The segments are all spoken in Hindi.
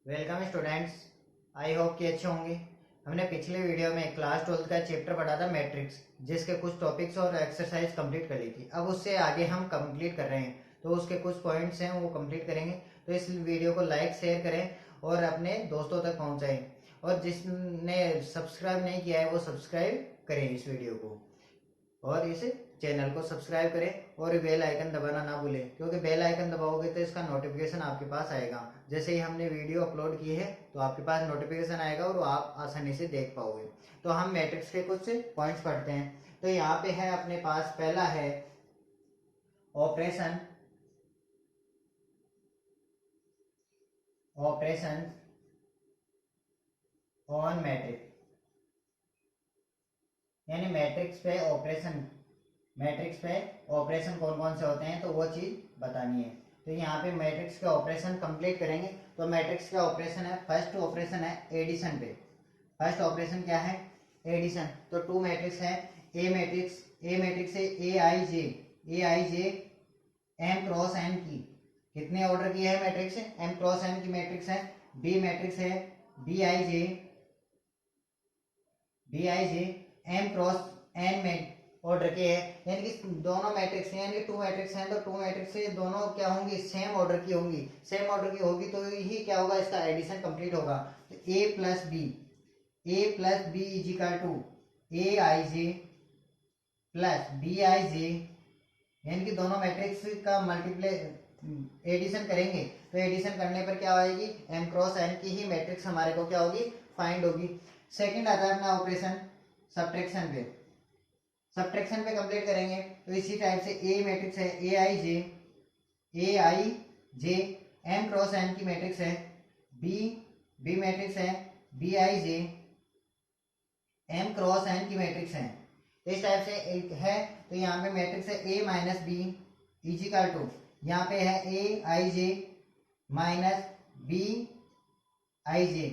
Welcome students. आई होप कि अच्छे होंगे। हमने पिछले वीडियो में क्लास 12 का चैप्टर पढ़ा था मैट्रिक्स, जिसके कुछ टॉपिक्स और एक्सरसाइज कंप्लीट कर ली थी। अब उससे आगे हम कंप्लीट कर रहे हैं, तो उसके कुछ पॉइंट्स हैं वो कंप्लीट करेंगे। तो इस वीडियो को लाइक शेयर करें और अपने दोस्तों तक पहुंचाएं। और जिसने सब्सक्राइब नहीं किया है वो सब्सक्राइब करें इस वीडियो को, और इस चैनल को सब्सक्राइब करें और बेल आइकन दबाना ना भूलें, क्योंकि बेल आइकन दबाओगे तो इसका नोटिफिकेशन आपके पास आएगा। जैसे ही हमने वीडियो अपलोड की है तो आपके पास नोटिफिकेशन आएगा और आप आसानी से देख पाओगे। तो हम मैट्रिक्स के कुछ पॉइंट्स पढ़ते हैं। तो यहाँ पे है अपने पास, पहला है ऑपरेशन ऑपरेशन ऑन मैट्रिक्स, यानी मैट्रिक्स पे ऑपरेशन कौन कौन से होते हैं तो वो चीज बतानी है। तो यहाँ पे मैट्रिक्स के ऑपरेशन कंप्लीट करेंगे। तो मैट्रिक्स का ऑपरेशन है, फर्स्ट ऑपरेशन है एडिशन पे। फर्स्ट ऑपरेशन क्या है? एडिशन। तो टू मैट्रिक्स है, ए मैट्रिक्स है ए आई जे एम क्रॉस एन की। कितने ऑर्डर की है मैट्रिक्स? एम क्रॉस एन की मैट्रिक्स है। बी मैट्रिक्स है B I J M cross N में ऑर्डर के है। यानी कि दोनों मैट्रिक्स हैं, यानी कि टू मैट्रिक्स हैं, तो टू मैट्रिक्स से दोनों क्या होंगी? सेम ऑर्डर की होंगी। सेम ऑर्डर की होगी तो ही क्या होगा? इसका एडिशन कंप्लीट होगा। तो A plus B is equal to a I j plus b I j, यानी कि दोनों मैट्रिक्स का मल्टीप्लाई एडिशन करेंगे। तो एडिशन करने पर क्या आएगी? एम क्रॉस एन की ही मैट्रिक्स हमारे को क्या होगी? फाइंड होगी। सेकंड आता है अपना ऑपरेशन सब्ट्रैक्शन पे कंप्लीट करेंगे। तो इसी टाइप से ए मैट्रिक्स है ए आई जे एम क्रॉस एन की मैट्रिक्स है। बी बी मैट्रिक्स है B I J M cross N की मैट्रिक्स है। इस टाइप से एक है। तो यहाँ पे मैट्रिक्स है ए माइनस बी इजिकल टू, यहाँ पे है ए आई जे माइनस बी आई जे।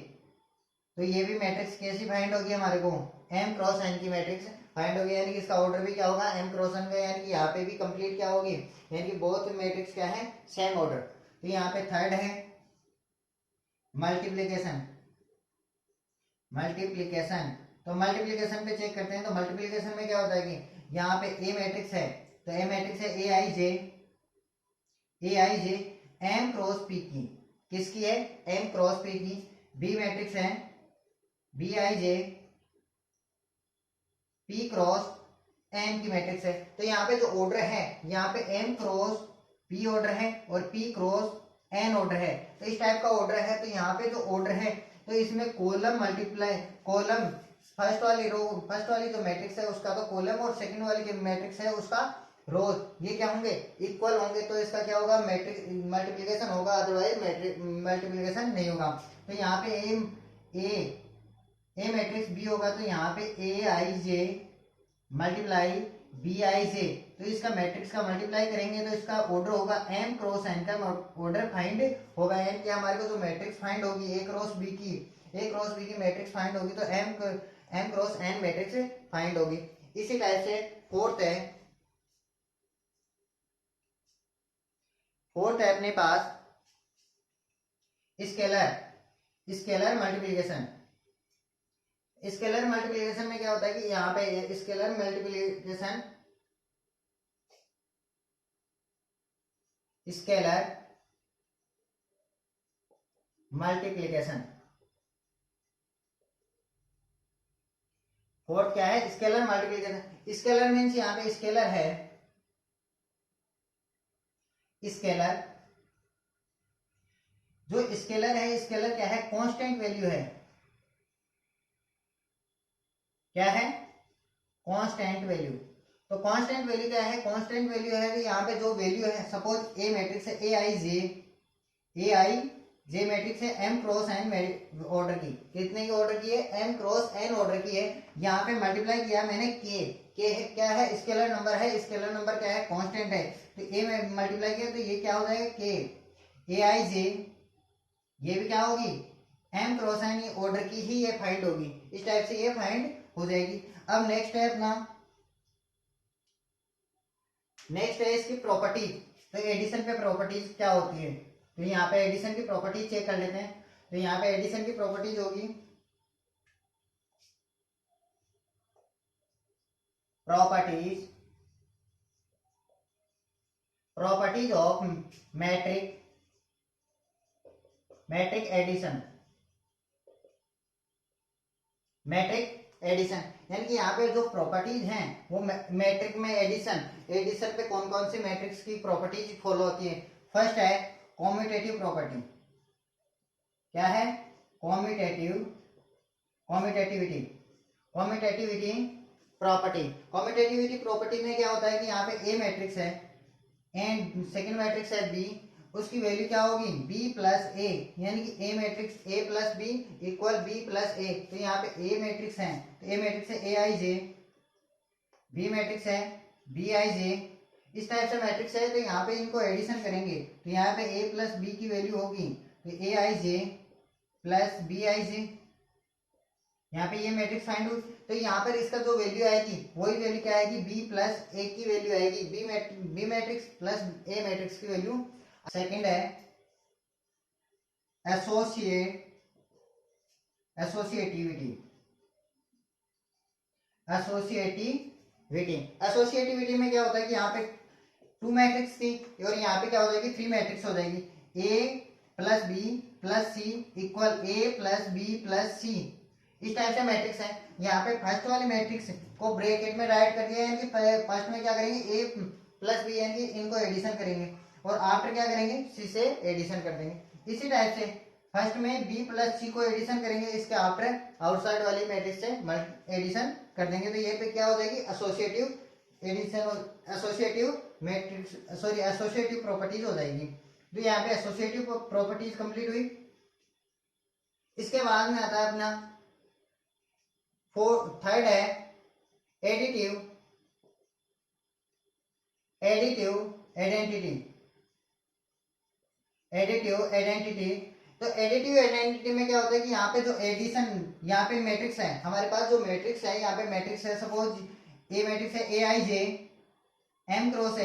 तो ये भी मैट्रिक्स कैसी फाइंड होगी हमारे को? एम क्रॉस एन की मैट्रिक्स फाइंड होगी। यानी कि इसका ऑर्डर भी क्या होगा? एम क्रॉस एन का। यानी कि यहाँ पे भी कंप्लीट क्या होगी? यानी कि बोथ मैट्रिक्स क्या है? Same order. तो यहाँ पे थर्ड है मल्टीप्लीकेशन मल्टीप्लीकेशन तो मल्टीप्लीकेशन पे चेक करते हैं। तो मल्टीप्लीकेशन में क्या होता है कि यहाँ पे ए मैट्रिक्स है, तो ए मैट्रिक्स है ए आई जे एम क्रॉस पी की। किसकी है? एम क्रॉस पी की। बी मैट्रिक्स है B I J P cross N की मैट्रिक्स है। तो यहाँ पे जो ऑर्डर है, यहाँ पे एम क्रॉस पी ऑर्डर है और पी क्रॉस एन ऑर्डर है। तो इस टाइप का ऑर्डर है। तो यहाँ पे जो ऑर्डर है, तो इसमें कॉलम फर्स्ट वाली जो मैट्रिक्स है उसका तो कॉलम, और सेकंड वाली जो मैट्रिक्स है उसका रोज, ये क्या होंगे? इक्वल होंगे। तो इसका क्या होगा? मैट्रिक्स मल्टीप्लीकेशन होगा, अदरवाइज मल्टीप्लीकेशन नहीं होगा। तो यहाँ पे ए ए मैट्रिक्स बी होगा, तो यहाँ पे ए आई जे मल्टीप्लाई बी आई जे। तो इसका मैट्रिक्स का मल्टीप्लाई करेंगे तो इसका ऑर्डर होगा एम क्रॉस एन का ऑर्डर फाइंड होगा। यानी कि हमारे को जो मैट्रिक्स फाइंड होगी ए क्रॉस बी की मैट्रिक्स फाइंड होगी, तो M cross N matrix find होगी। इसी टाइप से फोर्थ है अपने पास स्केलर मल्टीप्लीकेशन। स्केलर मल्टीप्लिकेशन में क्या होता है कि यहाँ पे scalar multiplication scalar multiplication fourth क्या है? Scalar multiplication. स्केलर मीन्स यहाँ पे स्केलर है, स्केलर जो स्केलर है, स्केलर क्या है? कांस्टेंट वैल्यू है। क्या है? Constant value. तो कांस्टेंट वैल्यू क्या है? कांस्टेंट वैल्यू है कि यहाँ पे जो वैल्यू है, सपोज ए मैट्रिक्स है ए आई जे मैट्रिक्स है एम क्रॉस एन ऑर्डर की। कितने की ऑर्डर की है? एम क्रॉस एन ऑर्डर की है। यहाँ पे मल्टीप्लाई किया मैंने के है, क्या है? स्केलर नंबर है। स्केलर नंबर क्या है? कांस्टेंट है। तो ए में मल्टीप्लाई किया तो ये क्या हो जाएगा? के ए आई जे, ये भी क्या होगी? एम क्रॉस एन ऑर्डर की ही ये फाइंड होगी। इस टाइप से ये फाइंड हो जाएगी। अब नेक्स्ट है अपना, नेक्स्ट है इसकी प्रॉपर्टीज। तो एडिशन पे प्रॉपर्टीज क्या होती है? तो यहाँ पे एडिशन की प्रॉपर्टीज चेक कर लेते हैं। तो यहाँ पे एडिशन की प्रॉपर्टीज होगी, प्रॉपर्टीज ऑफ मैट्रिक एडिशन, यानी कि यहाँ पे जो प्रॉपर्टीज हैं वो मैट्रिक में एडिशन पे कौन कौन सी मैट्रिक्स की प्रॉपर्टीज फॉलो होती है। फर्स्ट है कॉम्यूटेटिव प्रॉपर्टी। क्या है? कॉम्यूटेटिविटी प्रॉपर्टी में क्या होता है कि यहाँ पे ए मैट्रिक्स है एंड सेकेंड मैट्रिक्स है बी, उसकी वैल्यू क्या होगी? बी प्लस ए, यानी कि A matrix A plus B equal B plus A. तो यहाँ पे ए मैट्रिक्स है तो ए मैट्रिक्स है ए आई जे, बी मैट्रिक्स है बी आई जे, इस टाइप से मैट्रिक्स है। तो यहाँ पे इनको एडिशन करेंगे तो यहाँ पे ए प्लस बी की वैल्यू होगी तो ए आई जे प्लस बी आई जे, यहाँ पे ये मैट्रिक्स फाइंड हुई। तो यहाँ पर इसका जो वैल्यू आएगी वही वैल्यू क्या आएगी? बी प्लस ए की वैल्यू आएगी, बी मैट्रिक्स प्लस ए मैट्रिक्स की वैल्यू। सेकंड है एसोसिएटिविटी में क्या होता है कि यहाँ पे टू मैट्रिक्स थी और यहाँ पे क्या हो जाएगी? थ्री मैट्रिक्स हो जाएगी। ए प्लस बी प्लस सी इक्वल ए प्लस बी प्लस सी, इस टाइप से मैट्रिक्स है। यहाँ पे फर्स्ट वाली मैट्रिक्स को ब्रैकेट में राइट कर दिया, यानी कि फर्स्ट में क्या करेंगे? ए प्लस बी, यानी कि इनको एडिशन करेंगे और आफ्टर क्या करेंगे? सी से एडिशन कर देंगे। इसी टाइप से फर्स्ट में बी प्लस सी को एडिशन करेंगे, इसके आफ्टर आउटसाइड वाली मैट्रिक्स से एडिशन कर देंगे। तो ये पे क्या हो जाएगी? एसोसिएटिव प्रॉपर्टीज हो जाएगी। तो यहाँ पे एसोसिएटिव प्रॉपर्टीज कंप्लीट हुई। इसके बाद में आता है अपना थर्ड है एडिटिव आइडेंटिटी। तो एडिटिव आइडेंटिटी में क्या होता है कि यहाँ पे जो एडिशन, यहाँ पे मैट्रिक्स है हमारे पास, जो मैट्रिक्स है यहाँ पे मैट्रिक्स है, सपोज ए मैट्रिक्स है ए आई जे एम क्रॉस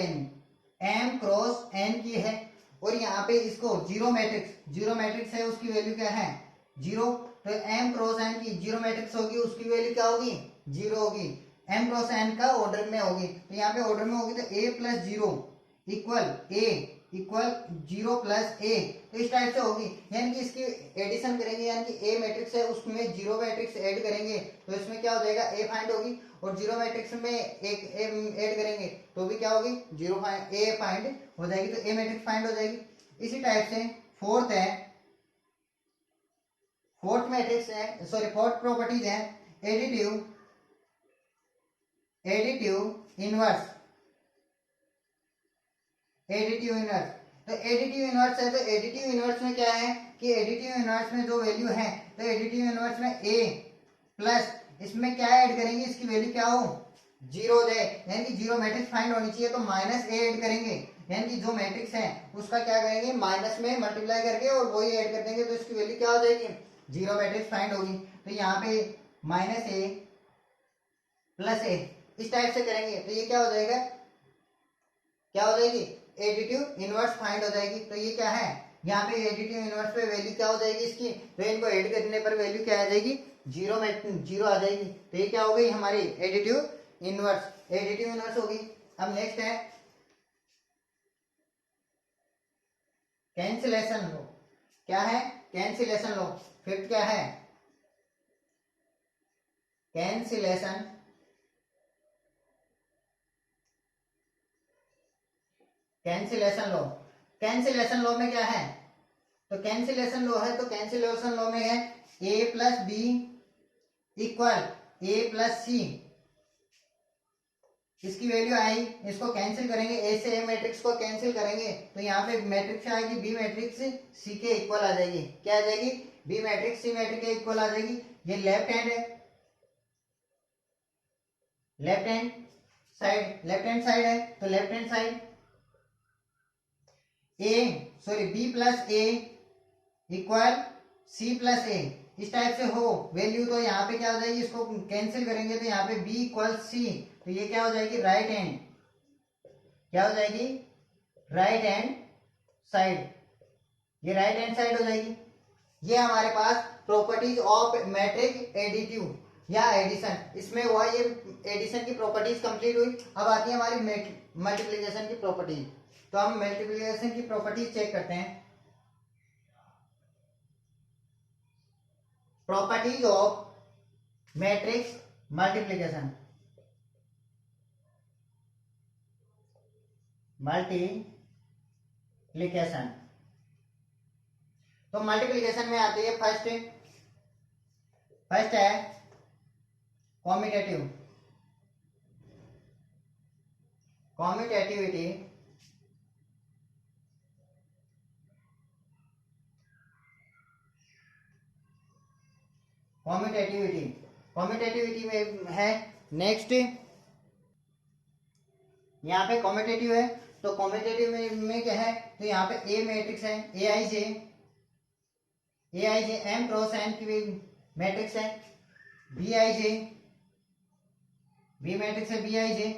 एन की है और यहाँ पे इसको जीरो मैट्रिक्स है, उसकी वैल्यू क्या है? जीरो। तो एम क्रॉस एन की जीरो मैट्रिक्स होगी, उसकी वैल्यू क्या होगी? जीरो होगी। एम क्रॉस एन का ऑर्डर में होगी, तो यहाँ पे ऑर्डर में होगी तो A plus zero equal zero plus A, तो इस टाइप से होगी। यानी कि इसकी एडिशन करेंगे, यानी कि ए मैट्रिक्स है उसमें जीरो मैट्रिक्स ऐड करेंगे तो इसमें क्या हो जाएगा? ए फाइंड होगी, और जीरो मैट्रिक्स में एक ऐड करेंगे तो भी क्या होगी? जीरो फाइंड, ए फाइंड हो जाएगी, तो ए मैट्रिक्स फाइंड हो जाएगी। इसी टाइप से फोर्थ प्रॉपर्टीज है एडिटिव इनवर्स। तो एडिटिव इनवर्स है, तो एडिटिव इनवर्स में क्या है कि एडिटिव इनवर्स में जो वैल्यू है, तो एडिटिव इनवर्स में ए प्लस इसमें क्या ऐड करेंगे? इसकी वैल्यू क्या हो? जीरो हो जाए, यानी कि जीरो मैट्रिक्स फाइंड होनी चाहिए, तो माइनस ए ऐड करेंगे, यानी कि जो मैट्रिक्स है उसका क्या करेंगे? माइनस में मल्टीप्लाई करके और वही ऐड कर देंगे, तो इसकी वैल्यू क्या हो जाएगी? जीरो मैट्रिक्स फाइंड होगी। तो यहाँ पे माइनस ए प्लस ए, इस टाइप से करेंगे तो ये क्या हो जाएगा? क्या हो जाएगी? एडिटिव इनवर्स फाइंड हो जाएगी। तो ये क्या है? यहाँ पे एडिटिव इनवर्स पे वैल्यू क्या हो जाएगी इसकी? तो इनको ऐड करने पर वैल्यू क्या आ जाएगी? जीरो आ जाएगी। तो ये क्या हो गई हमारी? एडिटिव इनवर्स होगी। अब नेक्स्ट है कैंसिलेशन लो। क्या है? कैंसिलेशन लो। फिफ्थ क्या है? कैंसिलेशन लॉ में क्या है? तो कैंसिलेशन लॉ है, तो कैंसिलेशन लॉ में है ए प्लस बी इक्वल ए प्लस सी, इसकी वैल्यू आई, इसको कैंसिल करेंगे, ए से ए मैट्रिक्स को कैंसिल करेंगे तो यहाँ पे मैट्रिक्स आएगी बी मैट्रिक्स सी के इक्वल आ जाएगी। क्या आ जाएगी? बी मैट्रिक्स सी मैट्रिक्स के इक्वल आ जाएगी। ये लेफ्ट हैंड है, लेफ्ट हैंड साइड है, तो left hand side B plus A equal C plus A, इस टाइप से हो वैल्यू, तो यहाँ पे क्या हो जाएगी? इसको कैंसिल करेंगे तो यहाँ पे बी इक्वल सी, तो ये क्या हो जाएगी? राइट हैंड, क्या हो जाएगी? राइट हैंड साइड, ये राइट हैंड साइड हो जाएगी। ये हमारे पास प्रॉपर्टीज ऑफ मैट्रिक एडिटिव या एडिशन, इसमें हुआ ये एडिशन की प्रॉपर्टीज कंप्लीट हुई। अब आती है हमारी मल्टीप्लिकेशन की प्रॉपर्टीज। तो हम मल्टीप्लिकेशन की प्रॉपर्टीज चेक करते हैं। Properties of matrix multiplication, multiplication. तो मल्टीप्लिकेशन में आती है फर्स्ट है कॉम्यूटेटिव, कॉम्यूटेटिविटी। कॉम्यूटेटिविटी, कॉम्यूटेटिविटी में है नेक्स्ट, यहाँ पे कॉम्यूटेटिव है। तो कॉम्यूटेटिव में क्या है, तो यहाँ पे ए मैट्रिक्स है, ए आई जे एम क्रॉस एन की मैट्रिक्स है, B I j B matrix है, B I j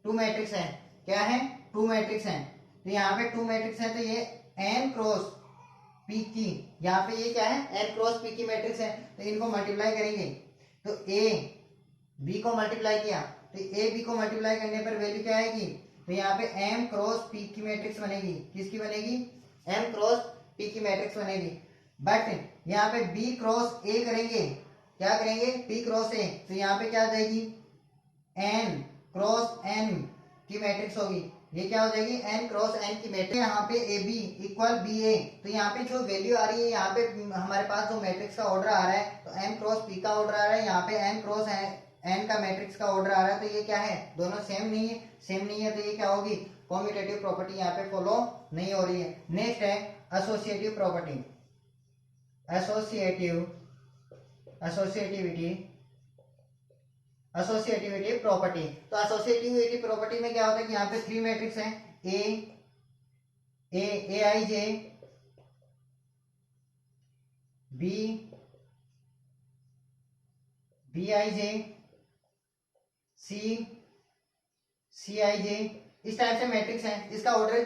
to matrix है। क्या है, टू मैट्रिक्स है। तो यहाँ पे टू मैट्रिक्स है, तो ये एन क्रॉस पी की, यहाँ पे ये क्या है, एन क्रॉस पी की मैट्रिक्स है। तो इनको मल्टीप्लाई करेंगे, तो ए बी को मल्टीप्लाई किया, तो ए बी को मल्टीप्लाई करने पर वैल्यू क्या आएगी, तो यहाँ पे एम क्रॉस पी की मैट्रिक्स बनेगी। किसकी बनेगी, एम क्रॉस पी की मैट्रिक्स बनेगी। बट यहाँ पे बी क्रॉस ए करेंगे, क्या करेंगे, पी क्रॉस ए, तो यहाँ पे क्या आ जाएगी, एन क्रॉस एन की मैट्रिक्स होगी। ये क्या हो जाएगी, एन क्रॉस एन की मैट्रिक्स। यहाँ पे ए बी इक्वल बी ए, तो यहाँ पे जो वैल्यू आ रही है, यहाँ पे हमारे पास जो मैट्रिक्स का ऑर्डर आ रहा है, तो एम क्रॉस पी का ऑर्डर आ रहा है, यहाँ पे एन क्रॉस एन का मैट्रिक्स का ऑर्डर आ रहा है। तो ये क्या है, दोनों सेम नहीं है, सेम नहीं है, तो ये क्या होगी, कॉम्यूटेटिव प्रॉपर्टी यहाँ पे फॉलो नहीं हो रही है। नेक्स्ट है एसोसिएटिव प्रॉपर्टी, एसोसिएटिविटी प्रॉपर्टी। तो एसोसिएटिविटी प्रॉपर्टी में क्या होता है कि यहाँ पे थ्री मैट्रिक्स हैं, ए आई जे, बी आई जे, सी आई जे, इस टाइप से मैट्रिक्स है। इसका ऑर्डर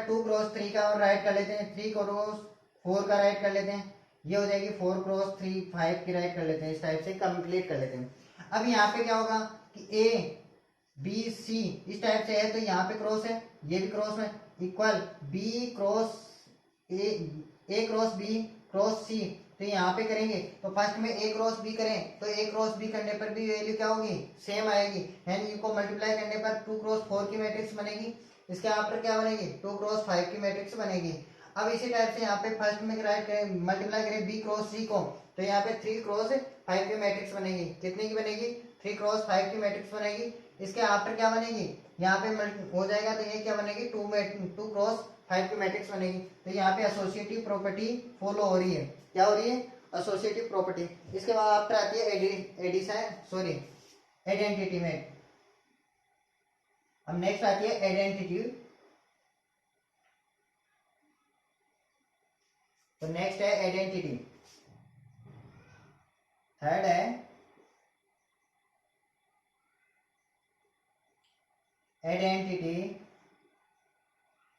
2 क्रॉस 3 का और राइट कर लेते हैं, 3 क्रॉस 4 का राइट कर लेते हैं, ये हो जाएगी 4 क्रॉस 3 5 की राइट कर लेते हैं। इस टाइप से कंप्लीट कर लेते हैं। अब यहाँ पे क्या होगा कि ए बी सी इस टाइप से है, तो यहाँ पे क्रॉस है, ये भी क्रॉस है, equal B cross A cross B cross C. तो यहाँ पे करेंगे, तो फर्स्ट में ए क्रॉस बी करें, तो ए क्रॉस बी करने पर भी वैल्यू क्या होगी, सेम आएगी। यानी इनको मल्टीप्लाई करने पर 2 क्रॉस 4 की मैट्रिक्स बनेगी। इसके आफ्टर क्या बनेगी, 2 क्रॉस 5 की मैट्रिक्स बनेगी। अब इसी टाइप से यहाँ पे फर्स्ट में राइट करें, मल्टीप्लाई करें बी क्रॉस सी को, तो यहाँ पे 3 क्रॉस 5 की मैट्रिक्स बनेगी। कितने की बनेगी, 3 क्रॉस 5 की मैट्रिक्स बनेगी। इसके आफ्टर क्या बनेगी, यहाँ पे हो जाएगा, तो ये क्या बनेगी, 2 क्रॉस 5 की मैट्रिक्स बनेगी। तो यहाँ पे एसोसिएटिव प्रॉपर्टी फॉलो हो रही है। क्या हो रही है, एसोसिएटिव प्रॉपर्टी। इसके बाद आफ्टर आती है आइडेंटिटी में। अब नेक्स्ट आती है आइडेंटिटी। तो नेक्स्ट है आइडेंटिटी, थर्ड है आइडेंटिटी।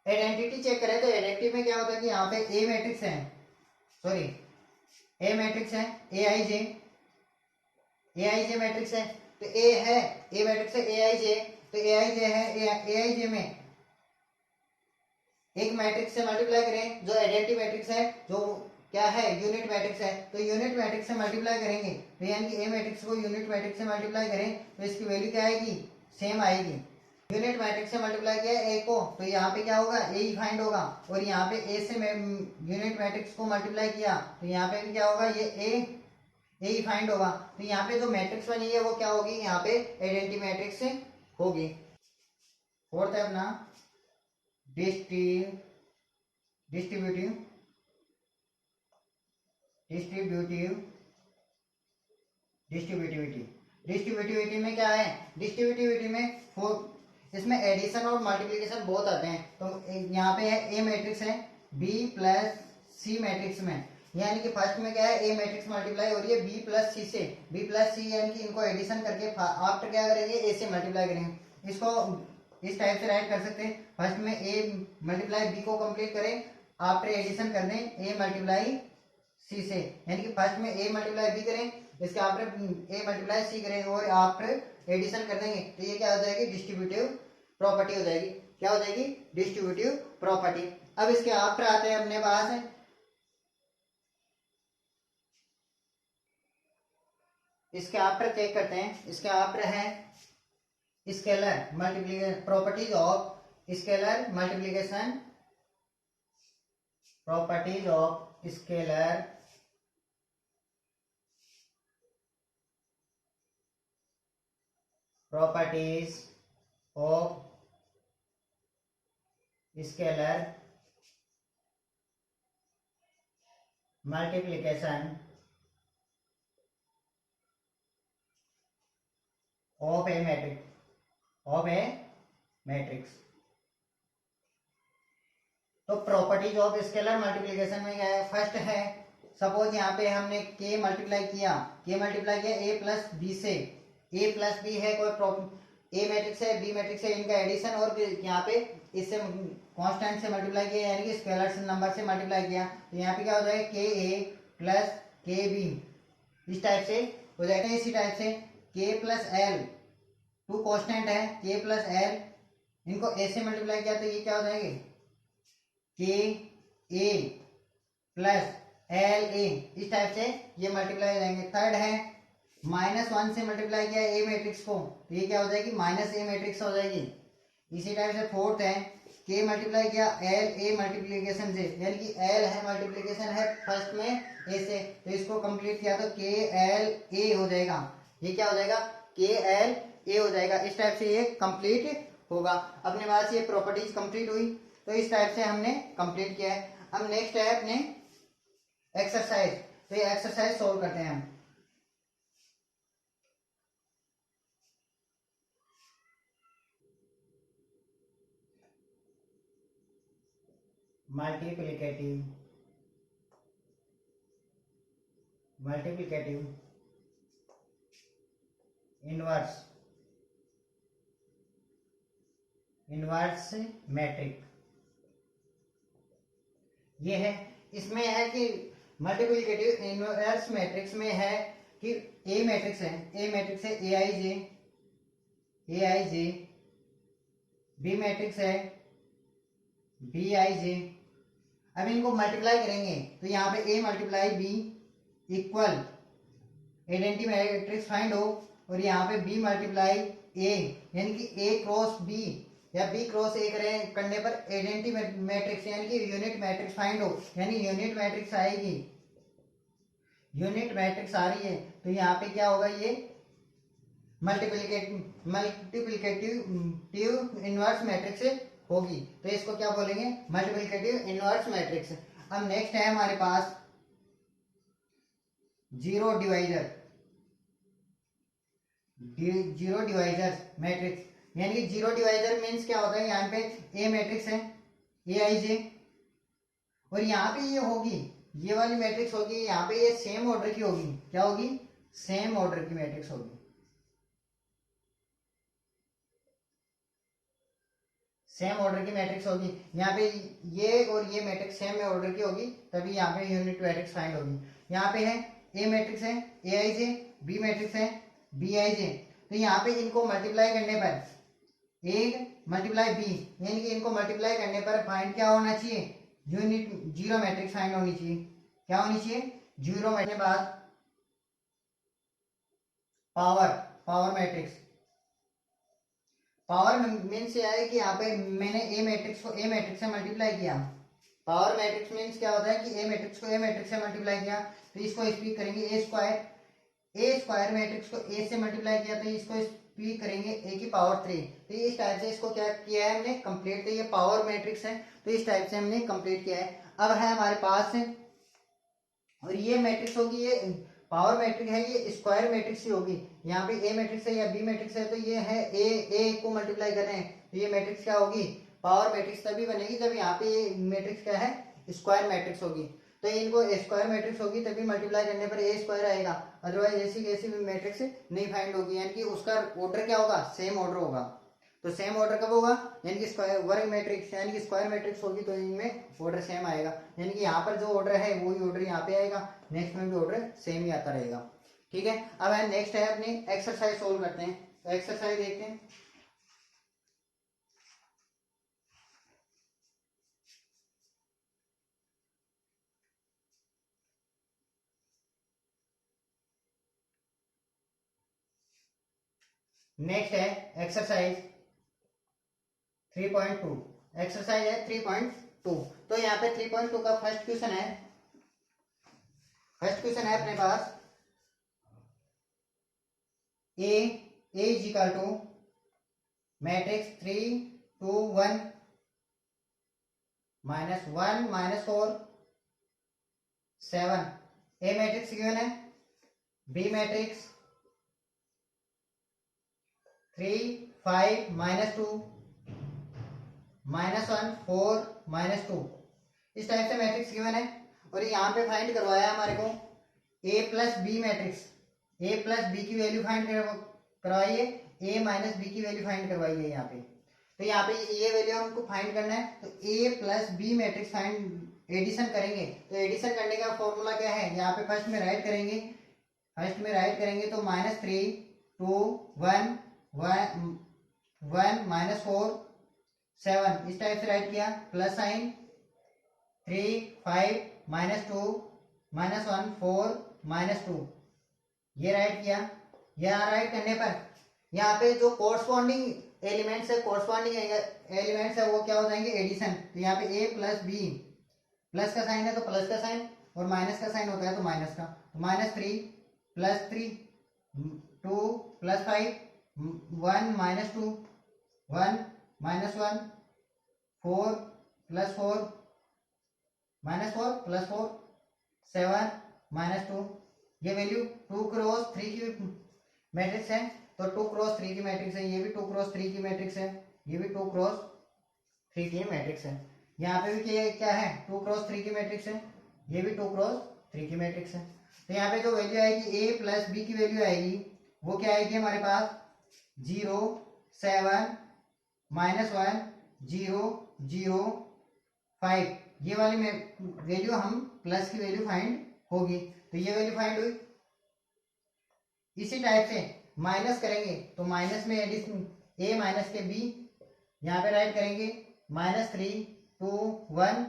आइडेंटिटी चेक करें तो आइडेंटिटी में क्या होता है कि यहाँ पे ए मैट्रिक्स है, ए मैट्रिक्स है, ए आई जे मैट्रिक्स है। तो ए मैट्रिक्स है, ए आई जे, तो ए आई जे है, ए आई जे में एक मैट्रिक्स से मल्टीप्लाई करें जो आइडेंटिटी मैट्रिक्स है, जो क्या है, यूनिट मैट्रिक्स है। तो यूनिट मैट्रिक्स से मल्टीप्लाई करेंगे, तो यानी कि ए मैट्रिक्स को यूनिट मैट्रिक्स से मल्टीप्लाई करें, तो इसकी वैल्यू क्या आएगी, सेम आएगी। यूनिट मैट्रिक्स से मल्टीप्लाई किया ए को, तो यहाँ पे क्या होगा, ए ही फाइंड होगा। और यहाँ पे ए से यूनिट मैट्रिक्स को मल्टीप्लाई किया, तो यहाँ पे भी क्या होगा, ये ए ही फाइंड होगा। तो यहाँ पे जो मैट्रिक्स बनी है वो क्या होगी, यहाँ पे आइडेंटिटी मैट्रिक्स होगी। फोर्थ है अपना डिस्ट्रीब्यूटिविटी में क्या है, डिस्ट्रीब्यूटिविटी में इसमें एडिशन और मल्टीप्लिकेशन बहुत आते हैं। तो यहाँ पे है ए मैट्रिक्स है, बी प्लस सी मैट्रिक्स में, यानी कि फर्स्ट में क्या है, ए मैट्रिक्स मल्टीप्लाई हो रही है बी प्लस सी से, बी प्लस सी यानी कि इनको एडिशन करके आफ्टर क्या करेंगे, ए से मल्टीप्लाई करेंगे। इसको इस टाइप से राइट कर सकते हैं, फर्स्ट में ए मल्टीप्लाई बी को कंप्लीट करें, आफ्टर एडिशन कर दें ए मल्टीप्लाई सी से, यानी कि फर्स्ट में ए मल्टीप्लाई बी करें, इसके आफ्टर ए मल्टीप्लाई सी करें और आफ्टर एडिशन कर देंगे तो ये क्या हो जाएगी, डिस्ट्रीब्यूटिव प्रॉपर्टी हो जाएगी। क्या हो जाएगी, डिस्ट्रीब्यूटिव प्रॉपर्टी। अब इसके आफ्टर आते हैं अपने पास, इसके आफ्टर चेक करते हैं। इसके आफ्टर है scalar multiplication, properties of scalar multiplication, properties of scalar properties of scalar multiplication of a matrix, तो प्रॉपर्टीज ऑफ स्केलर मल्टीप्लिकेशन में क्या है, फर्स्ट है सपोज यहाँ पे हमने k मल्टीप्लाई किया a प्लस बी से, a प्लस बी है कोई ए मैट्रिक्स है बी मैट्रिक्स है, इनका एडिशन और यहाँ पे इससे कांस्टेंट से मल्टीप्लाई किया यानी कि स्केलर नंबर से मल्टीप्लाई किया, तो यहाँ पे क्या हो जाएगा के ए प्लस के बी, इस टाइप से हो जाएगा। इसी टाइप से के प्लस एल, टू कांस्टेंट है के प्लस एल, इनको ए से मल्टीप्लाई किया तो ये क्या हो जाएंगे के ए प्लस एल ए, इस टाइप से ये मल्टीप्लाई हो जाएंगे। थर्ड है -1 से मल्टीप्लाई किया ए मैट्रिक्स को तो ये क्या हो जाएगी माइनस ए मैट्रिक्स हो जाएगी। इसी टाइप से फोर्थ है के मल्टीप्लाई किया एल ए मल्टीप्लीकेशन से, यानी कि एल है मल्टीप्लीकेशन है फर्स्ट में ए से, तो इसको कंप्लीट किया तो के एल ए हो जाएगा, ये क्या हो जाएगा के एल ए हो जाएगा। इस टाइप से ये कंप्लीट होगा। अपने पास ये प्रॉपर्टीज कंप्लीट हुई, तो इस टाइप से हमने कंप्लीट किया है। अब नेक्स्ट है अपने एक्सरसाइज, तो ये एक्सरसाइज सोल्व करते हैं हम। मल्टीप्लिकेटिव इनवर्स मैट्रिक, ये है। इसमें है कि मल्टीप्लिकेटिव इनवर्स मैट्रिक्स में है कि ए मैट्रिक्स है ए आई जे, बी मैट्रिक्स है बी आई जे। अब इनको मल्टीप्लाई करेंगे तो यहाँ पे A multiply B equal identity matrix find हो, और यहाँ पे बी मल्टीप्लाई ए यानी कि ए क्रॉस बी या बी क्रॉस ए करने पर आइडेंटिटी मैट्रिक्स यानी कि यूनिट मैट्रिक्स फाइंड हो, यानी यूनिट मैट्रिक्स आएगी, यूनिट मैट्रिक्स आ रही है तो यहाँ पे क्या होगा ये मल्टीप्लिकेटिव इनवर्स मैट्रिक्स होगी, तो इसको क्या बोलेंगे मल्टीप्लिकेटिव इनवर्स मैट्रिक्स। अब नेक्स्ट है हमारे पास जीरो डिवाइजर मैट्रिक्स, यानी कि जीरो डिवाइजर मीन्स क्या होता है, यहाँ पे ए मैट्रिक्स है ए आई जे, और यहाँ पे ये होगी ये वाली मैट्रिक्स होगी, यहाँ पे ये सेम ऑर्डर की होगी, क्या होगी सेम ऑर्डर की मैट्रिक्स होगी, सेम ऑर्डर की मैट्रिक्स होगी। यहाँ पे ये और ये मैट्रिक्स सेम ऑर्डर की होगी, तभी यहाँ पे यूनिट मैट्रिक्स फाइंड होगी। यहाँ पे है ए मैट्रिक्स है ए आई जे, बी मैट्रिक्स है बी आई जे, तो यहाँ पे इनको मल्टीप्लाई करने पर एक मल्टीप्लाई बी यानी कि इनको मल्टीप्लाई करने पर फाइंड क्या होना चाहिए, यूनिट जीरो मैट्रिक्स फाइंड होनी चाहिए। क्या होनी चाहिए जीरो मैट्रिक्स के बाद पावर मैट्रिक्स, पावर मीन्स क्या है कि यहाँ पे मैंने ए मैट्रिक्स को ए मैट्रिक्स से मल्टीप्लाई किया, पावर मैट्रिक्स मीन्स क्या होता है कि ए मैट्रिक्स को ए मैट्रिक्स से मल्टीप्लाई किया, तो इसको स्पीक करेंगे ए स्क्वायर मैट्रिक्स को ए से मल्टीप्लाई किया तो इसको स्पीक करेंगे ए की पावर 3, तो इस टाइप से इसको क्या किया है हमने कंप्लीट, तो ये पावर मैट्रिक्स है तो इस टाइप से हमने कंप्लीट किया है। अब है हमारे पास और ये मैट्रिक्स होगी, ये पावर मैट्रिक्स है ये स्क्वायर मैट्रिक्स ही होगी, यहाँ पे ए मैट्रिक्स है या बी मैट्रिक्स है तो ये है ए को मल्टीप्लाई कर रहे हैं तो ये मैट्रिक्स क्या होगी पावर मैट्रिक्स तभी बनेगी जब यहाँ पे ये मैट्रिक्स क्या है स्क्वायर मैट्रिक्स होगी, तो इनको स्क्वायर मैट्रिक्स होगी तभी मल्टीप्लाई करने पर ए स्क्वायर आएगा, अदरवाइज ऐसी कैसी भी मैट्रिक्स नहीं फाइंड होगी, यानी कि उसका ऑर्डर क्या होगा सेम ऑर्डर होगा। तो सेम ऑर्डर कब होगा, यानी कि स्क्वायर वर्ग मैट्रिक्स यानी कि स्क्वायर मैट्रिक्स होगी तो इनमें ऑर्डर सेम आएगा, यानी कि यहाँ पर जो ऑर्डर है वही ऑर्डर यहाँ पे आएगा, नेक्स्ट में भी ऑर्डर सेम ही आता रहेगा। ठीक है, अब नेक्स्ट है अपनी एक्सरसाइज सोल्व करते हैं। तो एक्सरसाइज देखते हैं। नेक्स्ट है एक्सरसाइज 3.2। एक्सरसाइज है 3.2। तो यहाँ पे 3.2 का फर्स्ट क्वेश्चन है। फर्स्ट क्वेश्चन है अपने पास A is equal to matrix 3 2 1 -1 -4 7। A matrix given है, बी मैट्रिक्स 3 5 -2 -1 4 -2। इस टाइप से मैट्रिक्स गिवन है और यहाँ पे फाइंड करवाया हमारे को ए plus B matrix, A plus B की वैल्यू फाइंड करवाइए, ए माइनस बी की वैल्यू फाइंड करवाइए यहाँ पे। तो यहाँ पे ये वैल्यू हमको फाइंड करना है, तो A plus B matrix find addition करेंगे। तो एडिशन करने का फॉर्मूला क्या है, यहाँ पे फर्स्ट में राइट करेंगे, तो -3 2 1 1 -4 7 इस टाइप से राइट किया, प्लस साइन 3 5 -2 -1 4 -2 ये राइट किया। यहाँ राइट करने पर यहाँ पे जो कोरस्पॉन्डिंग एलिमेंट्स है वो क्या हो जाएंगे, एडिशन। तो यहाँ पे ए प्लस बी, प्लस का साइन है तो प्लस का साइन और माइनस का साइन होता है तो माइनस का, तो -3 + 3 2 + 5 1 -2 1 -1 4 + 4 -4 + 4 7 -2। ये वैल्यू 2 क्रॉस 3 की मैट्रिक्स है, तो 2 क्रॉस 3 की मैट्रिक्स है, ये भी 2 क्रॉस 3 की मैट्रिक्स है, ये भी 2 क्रॉस 3 की मैट्रिक्स है। यहाँ पे भी क्या है, 2 क्रॉस 3 की मैट्रिक्स है, ये भी 2 क्रॉस 3 की मैट्रिक्स है। तो यहाँ पे जो वैल्यू आएगी ए प्लस बी की वैल्यू आएगी वो क्या आएगी हमारे पास 0 7 -1 0 0 5। ये वाली वैल्यू हम प्लस की वैल्यू फाइंड होगी, तो ये वैल्यू फाइंड हुई। इसी टाइप से माइनस करेंगे तो माइनस में एडिशन ए माइनस के बी, यहाँ पे राइट करेंगे -3 2 1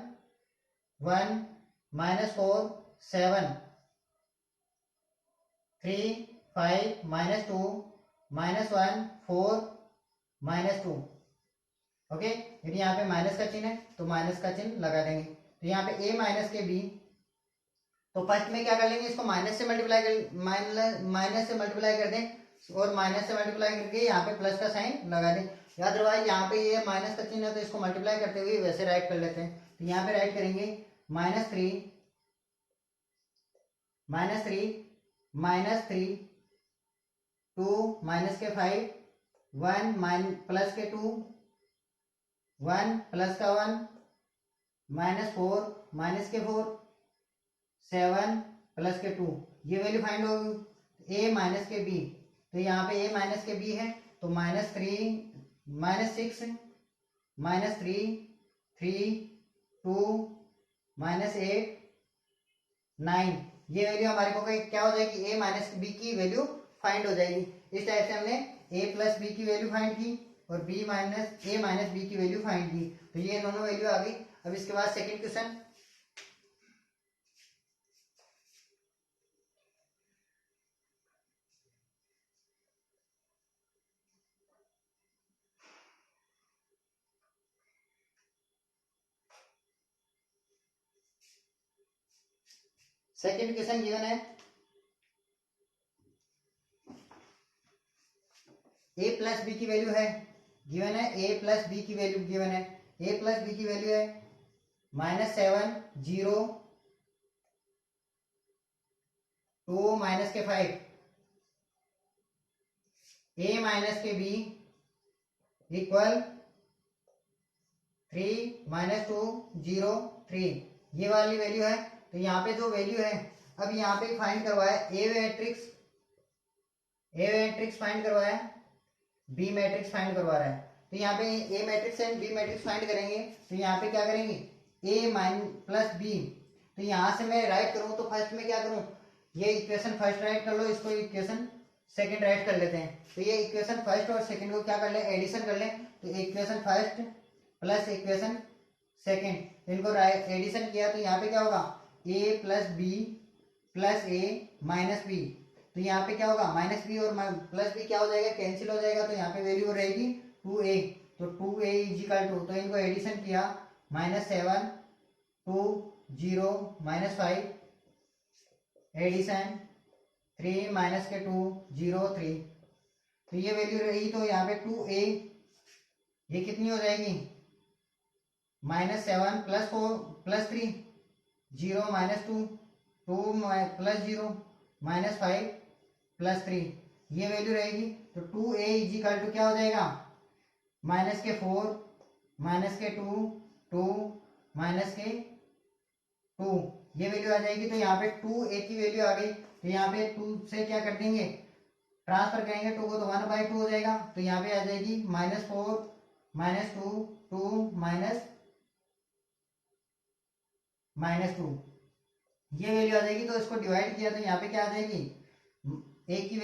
1 -4 7 3 5 -2 -1 4 -2। ओके, यदि यहाँ पे माइनस का चिन्ह है तो माइनस का चिन्ह लगा देंगे। तो यहाँ पे a माइनस के b, तो फर्स्ट में क्या कर लेंगे, इसको माइनस से मल्टीप्लाई कर दें और माइनस से मल्टीप्लाई करके यहाँ पे प्लस का साइन लगा दें। अदरवाइज यहाँ पे ये माइनस का चिन्ह है तो इसको मल्टीप्लाई करते हुए वैसे राइट कर लेते हैं। तो यहाँ पे राइट करेंगे -3 2 माइनस के 5 1 प्लस के 2 1 प्लस का 1 -4 माइनस के 4 7 प्लस के 2। ये वैल्यू फाइंड होगी ए माइनस के बी, तो यहाँ पे ए माइनस के बी है तो -6 -3 3 2 -8 9। ये वैल्यू हमारे को क्या हो जाएगी, ए माइनस बी की वैल्यू फाइंड हो जाएगी। इस टाइप से हमने ए प्लस बी की वैल्यू फाइंड की और ए माइनस बी की वैल्यू फाइंड की, तो ये दोनों वैल्यू आ गई। अब इसके बाद second question, second question given है ए प्लस बी की वैल्यू है गिवन है, ए प्लस बी की वैल्यू गिवन है, ए प्लस बी की वैल्यू है -7 0 2 माइनस के 5, ए माइनस के बी इक्वल 3 -2 0 3। ये वाली वैल्यू है। तो यहाँ पे जो वैल्यू है, अब यहाँ पे फाइंड करवाया ए मैट्रिक्स फाइंड करवाया, बी मैट्रिक्स फाइंड करवा रहा है। तो यहाँ पे A matrix and B matrix find करेंगे। तो यहाँ पे क्या करेंगे, ए प्लस बी। तो यहाँ से मैं राइट करूँ तो फर्स्ट में क्या करूँ, ये इक्वेशन फर्स्ट राइट कर लो, इसको इक्वेशन सेकंड राइट कर लेते हैं। तो ये इक्वेशन फर्स्ट और सेकंड को क्या कर लें, एडिशन कर लें। तो equation first plus equation second, इनको एडिशन किया तो यहाँ पे क्या होगा, ए प्लस बी प्लस ए माइनस बी। तो यहाँ पे क्या होगा, माइनस बी और प्लस बी क्या हो जाएगा, कैंसिल हो जाएगा। तो यहाँ पे वैल्यू रहेगी 2a। तो 2a इजिकल टू, तो इनको एडिशन किया, -7 2 0 -5 एडिशन 3 माइनस के 2 0 3। तो ये वैल्यू रही। तो यहाँ पे 2a ये कितनी हो जाएगी, -7 प्लस 4 प्लस 3 0 -2 2 प्लस 0 -5 प्लस 3, ये वैल्यू रहेगी। तो 2a इजिकल टू क्या हो जाएगा, माइनस के 4 माइनस के 2 2 माइनस के 2, ये वैल्यू आ जाएगी। तो यहाँ पे 2a की वैल्यू आ गई। तो यहाँ पे 2 से क्या कर देंगे, ट्रांसफर करेंगे 2 को, तो 1/2 हो जाएगा। तो यहाँ पे आ जाएगी -4 -2 2 -2, ये वैल्यू आ जाएगी। तो इसको डिवाइड किया तो यहाँ पे क्या आ जाएगी, ए की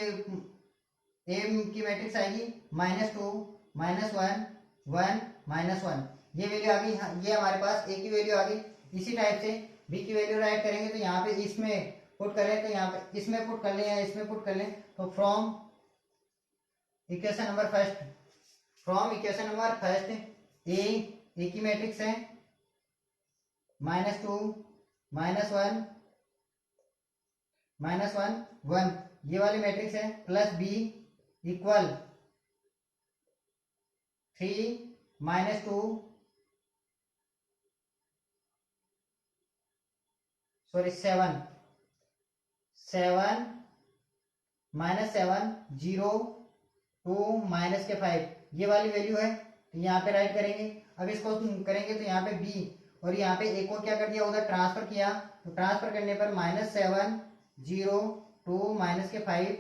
मैट्रिक्स आएगी -2 -1 1 -1, ये वैल्यू आ गई। ये हमारे पास ए की वैल्यू आ गई। इसी टाइप से बी की वैल्यू राइट करेंगे। तो यहाँ पे इसमें पुट करें, तो यहाँ पे इसमें पुट कर लें या इसमें पुट कर लें। तो from equation number first A की मैट्रिक्स है -2 -1 -1 1, ये वाली मैट्रिक्स है, प्लस बी इक्वल 3 -2 7 7 -7 0 2 माइनस के 5, ये वाली वैल्यू है। तो यहाँ पे राइट करेंगे। अब इसको करेंगे तो यहाँ पे बी और यहाँ पे ए को क्या कर दिया, उधर ट्रांसफर किया। तो ट्रांसफर करने पर -7 0 2 माइनस के 5,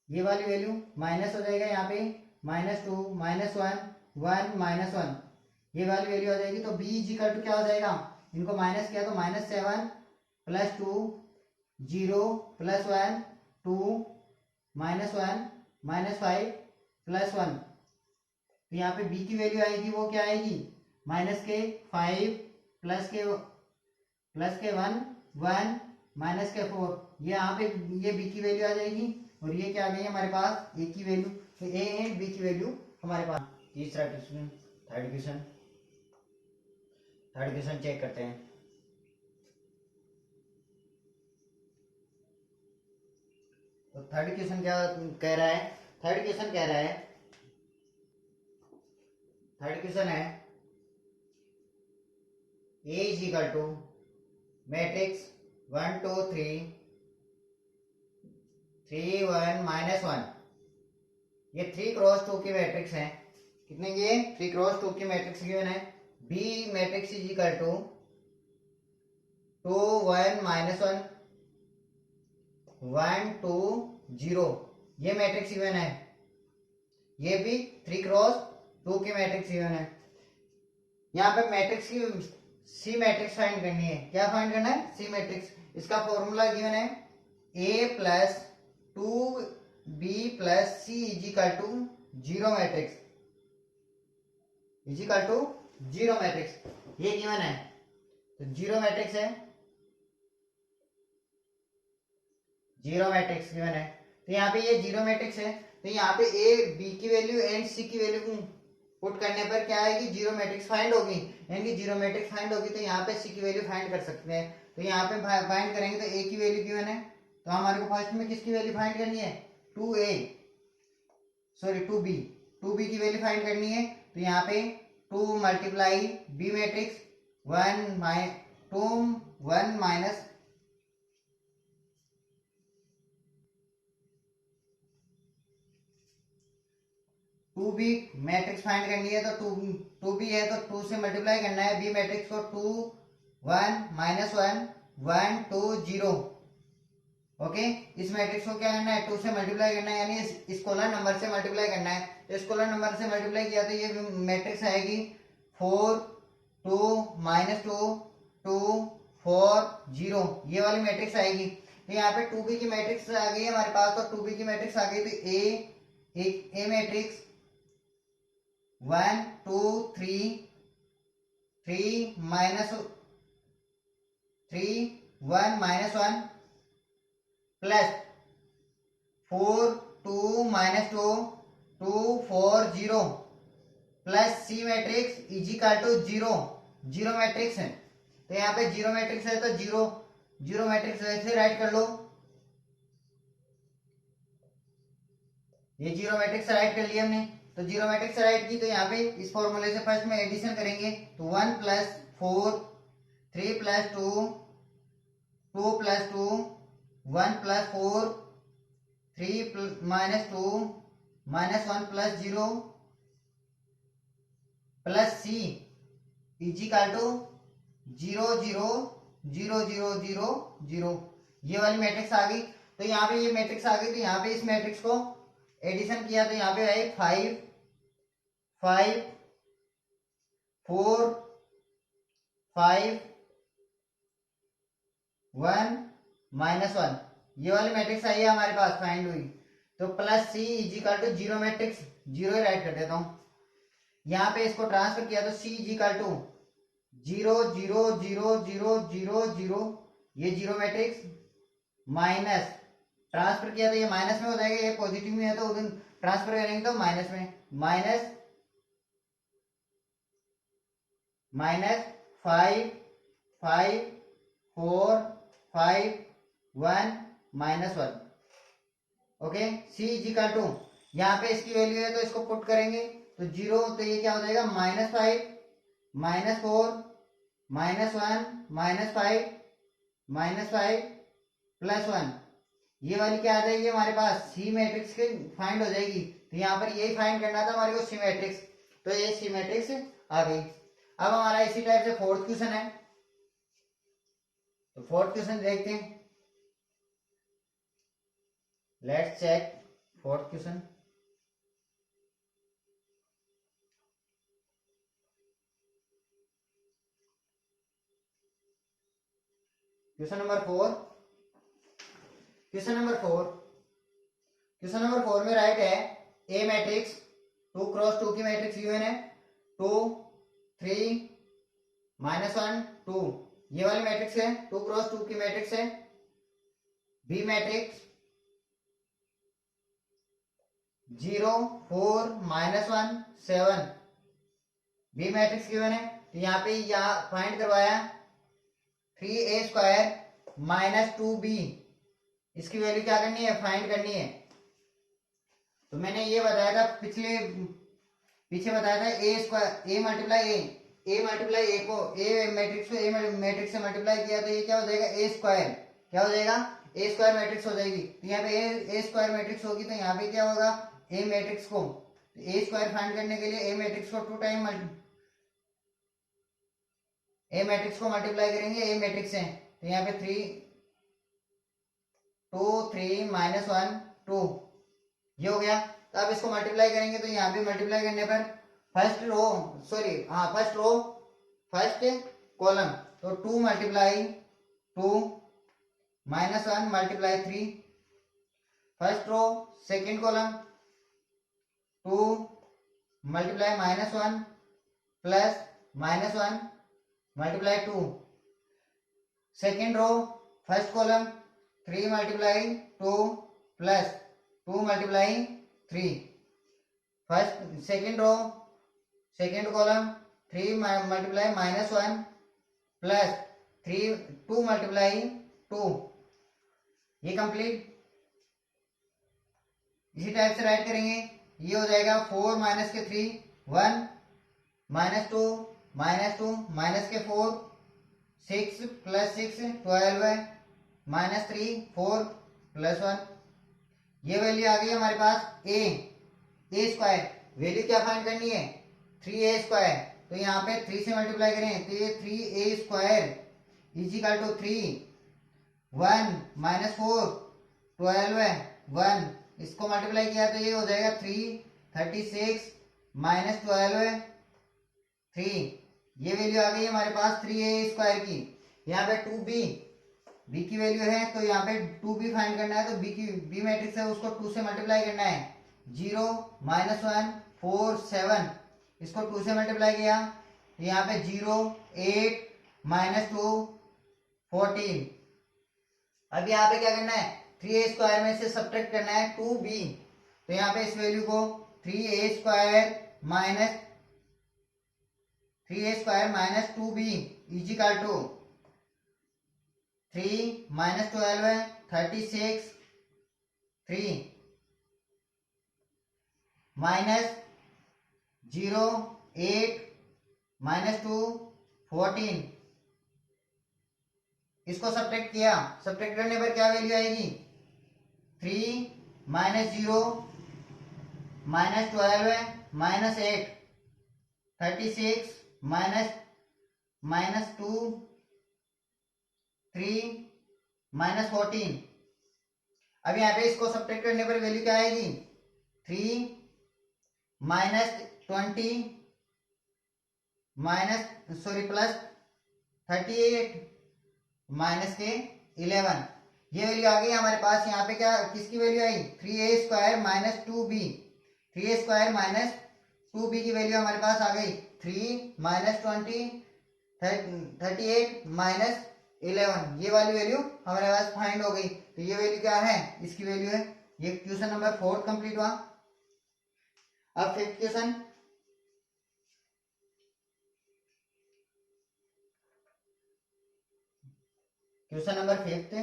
ये वाली वैल्यू माइनस हो जाएगा। यहाँ पे -2 -1 1 -1, ये वाली वैल्यू आ जाएगी। तो b इजिकल टू क्या हो जाएगा, इनको माइनस किया तो -7 + 2 0 + 1 2 -1 -5 + 1। तो यहाँ पे b की वैल्यू आएगी, वो क्या आएगी, -5 + के 1 1 -4, ये यहाँ पे ये b की वैल्यू आ जाएगी। और ये क्या आ गई हमारे पास, a की वैल्यू। तो a एंड b की वैल्यू हमारे पास। तीसरा क्वेश्चन, थर्ड क्वेश्चन चेक करते हैं। तो थर्ड क्वेश्चन क्या कह रहा है, थर्ड क्वेश्चन है a इजिकल टू मैट्रिक्स 1 2 3 3 1 -1, ये 3 क्रॉस 2 की मैट्रिक्स है। कितने की है, 3 क्रॉस 2 की मैट्रिक्स गिवन है। बी मैट्रिक्स इजिकल टू 2 1 -1 1 2 0, ये मैट्रिक्स गिवन है। ये भी 3 क्रॉस 2 की मैट्रिक्स गिवन है। यहाँ पे मैट्रिक्स की सी मैट्रिक्स फाइंड करनी है। क्या फाइंड करना है, सी मैट्रिक्स। इसका फॉर्मूला गिवन है a + 2b + c is equal to 0 matrix, ये गिवन है। तो 0 मैट्रिक्स है, 0 मैट्रिक्स गिवन है। तो यहाँ पे ये 0 मैट्रिक्स है। तो यहाँ पे a b की वैल्यू एंड c की वैल्यू पुट करने पर क्या आएगी, 0 मैट्रिक्स फाइंड होगी। यानी 0 मैट्रिक्स फाइंड होगी तो यहाँ पे c की वैल्यू फाइंड कर सकते हैं। तो यहाँ पे फाइंड करेंगे तो a की वैल्यू गिवन है। तो हमारे को फर्स्ट में किसकी वैल्यू फाइंड करनी है, 2b की वैल्यू फाइंड करनी है। तो यहाँ पे 2 × b matrix 2 1 minus 2b matrix find करनी है। तो 2b है तो 2 से मल्टीप्लाई करना है b मैट्रिक्स को। 2 1 -1 1 2 0, ओके, इस मैट्रिक्स को क्या करना है, 2 से मल्टीप्लाई करना है, यानी इस कॉलम नंबर से मल्टीप्लाई करना है। तो इस कॉलम नंबर से मल्टीप्लाई किया तो ये मैट्रिक्स आएगी 4 2 -2 2 4 0, ये वाली मैट्रिक्स आएगी। तो यहाँ पे 2b की मैट्रिक्स आ गई है हमारे पास, तो 2b की मैट्रिक्स आ गई तो A matrix 1 2 3 3 -3 1 -1 plus 4 2 -2 2 4 0 plus C matrix is equal to 0 zero matrix है। तो यहाँ पे जीरो मैट्रिक्स है तो जीरो मैट्रिक्स वैसे राइट कर लो, ये जीरो मैट्रिक्स राइट कर लिया हमने। तो जीरो मैट्रिक्स राइट की तो यहाँ पे इस फॉर्मूले से फर्स्ट में एडिशन करेंगे तो 1 + 4 3 + 2 2 + 2 1 + 4 3 -2 -1 + 0 प्लस सी इजिकल टू 0 0 0 0 0 0, ये वाली मैट्रिक्स आ गई। तो यहाँ पे ये मैट्रिक्स आ गई, तो यहाँ पे इस मैट्रिक्स को एडिशन किया तो यहाँ पे आए 5 5 4 5 1 -1, ये वाली मैट्रिक्स आई है हमारे पास फाइंड हुई। तो plus C is equal to zero matrix, zero ही राइट कर देता हूं। यहाँ पे इसको ट्रांसफर किया तो सी इजिकल टू 0 0 0 0 0 0, ये जीरो मैट्रिक्स माइनस ट्रांसफर किया तो ये माइनस में हो जाएगा, ये पॉजिटिव में है तो उधर ट्रांसफर करेंगे तो माइनस में, minus 5 5 4 5 1 -1। Okay, C is equal to यहाँ पे इसकी वैल्यू है तो इसको पुट करेंगे तो 0, तो ये क्या हो जाएगा -5 -4 -1 -5 -5 +1, ये वाली क्या आ जाएगी हमारे पास सी मैट्रिक्स के फाइंड हो जाएगी। तो यहाँ पर यही फाइंड करना था हमारे को सी मैट्रिक्स, तो ये सी मैट्रिक्स आ गई। अब हमारा इसी टाइप से फोर्थ क्वेश्चन है, तो फोर्थ क्वेश्चन देखते हैं, let's check fourth question. Question number 4, question number 4, question number 4 में राइट है ए मैट्रिक्स 2 × 2 की मैट्रिक्स गिवन है 2 3 -1 2, ये वाली मैट्रिक्स है 2 × 2 की मैट्रिक्स है। B matrix 0 4 -1 7, B matrix given है। तो यहाँ पे यहाँ फाइंड करवाया 3a² - 2b, इसकी वैल्यू क्या करनी है, फाइंड करनी है। तो मैंने ये बताया था पीछे बताया था a मल्टीप्लाई ए को ए मैट्रिक्स को ए मैट्रिक्स से मल्टीप्लाई किया तो ये क्या हो जाएगा a², क्या हो जाएगा a² मैट्रिक्स हो जाएगी। तो यहाँ पे a² मैट्रिक्स होगी तो यहाँ पे क्या होगा ए मैट्रिक्स को, a² फाइंड करने के लिए ए मैट्रिक्स को 2 टाइम ए मैट्रिक्स को मल्टीप्लाई करेंगे ए मैट्रिक्स से। तो यहाँ पे 3 2 3 -1 2, ये हो गया। तो अब इसको मल्टीप्लाई करेंगे तो यहाँ पे मल्टीप्लाई करने पर फर्स्ट कॉलम तो 2 × 2 -1 × 3, first row second column 2 × -1 plus -1 × 2, second row first column 3 × 2 plus 2 × 3, first second row second column 3 × -1 plus 2 × 2, ये कंप्लीट। इसी टाइप से राइट करेंगे, ये हो जाएगा 4 - 3 1 -2 -2 -4 6 + 6 12 है -3 4 +1, ये वैल्यू आ गई हमारे पास a² वैल्यू क्या फाइंड करनी है 3a²। तो यहाँ पे 3 से मल्टीप्लाई करें तो ये 3a² इजिकल टू 3 1 -4 12 है 1, इसको मल्टीप्लाई किया तो ये हो जाएगा 3, 36 माइनस 12 है 3, ये वैल्यू आ गई हमारे पास 3a² की। यहाँ पे 2b, b की वैल्यू है तो यहाँ पे 2b फाइंड करना है, तो b मैट्रिक्स है उसको 2 से मल्टीप्लाई करना है। 0 -1 4 7, इसको 2 से मल्टीप्लाई किया तो यहाँ पे 0 8 -2 14। अब यहाँ पे क्या करना है, 3a² में से सब्ट्रैक्ट करना है 2b, तो यहाँ पे इस वैल्यू को 3a² minus 2b is equal to 3 -12 है 36, 3 माइनस 0 8 -2 14, इसको सब्ट्रैक्ट किया, सब्ट्रैक्ट करने पर क्या वैल्यू आएगी, 3 -0 -12 है -8 36 -2 3 -14। अब यहाँ पे इसको सब्ट्रैक्ट करने पर वैल्यू क्या आएगी, 3 -20 प्लस 38 माइनस के 11, ये वैल्यू आ गई हमारे पास। यहाँ पे क्या किसकी वैल्यू आई, 3a² minus 2b, 3a² minus 2b की वैल्यू हमारे पास आ गई 3 -20 38 माइनस 11, ये वाली वैल्यू हमारे पास फाइंड हो गई। तो ये वैल्यू क्या है, इसकी वैल्यू है। ये क्वेश्चन नंबर 4 कंप्लीट हुआ। अब 5th question, question number 5th,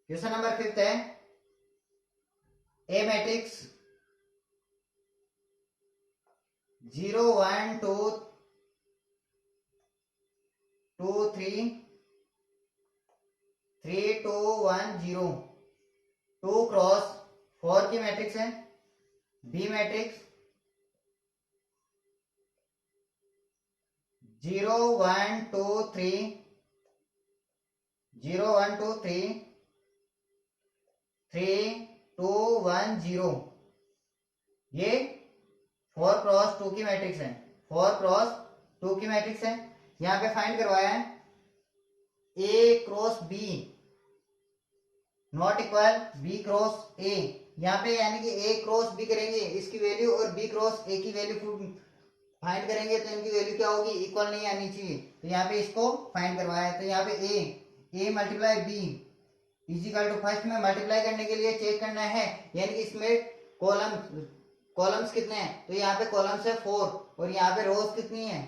question number 5th है, ए मैट्रिक्स 0 1 2 2 3 3 2 1 0 2 क्रॉस 4 की मैट्रिक्स है। बी मैट्रिक्स 0 1 2 3 0 1 2 3 3 2 1 0, ये 4 क्रॉस 2 की मैट्रिक्स है। 4 क्रॉस 2 की मैट्रिक्स है। यहाँ पे फाइंड करवाया है A cross B not equal B cross A. यहाँ पे यानी कि ए क्रॉस बी करेंगे इसकी वैल्यू और बी क्रॉस ए की वैल्यू फाइंड करेंगे तो इनकी वैल्यू क्या होगी, इक्वल नहीं आनी चाहिए। तो यहाँ पे इसको फाइंड करवाया है। तो यहाँ पे A multiply B is equal to, first में मल्टीप्लाई करने के लिए चेक करना है, यानी कि इसमें कॉलम्स कितने हैं, तो यहाँ पे कॉलम्स है 4 और यहाँ पे रोज कितनी है,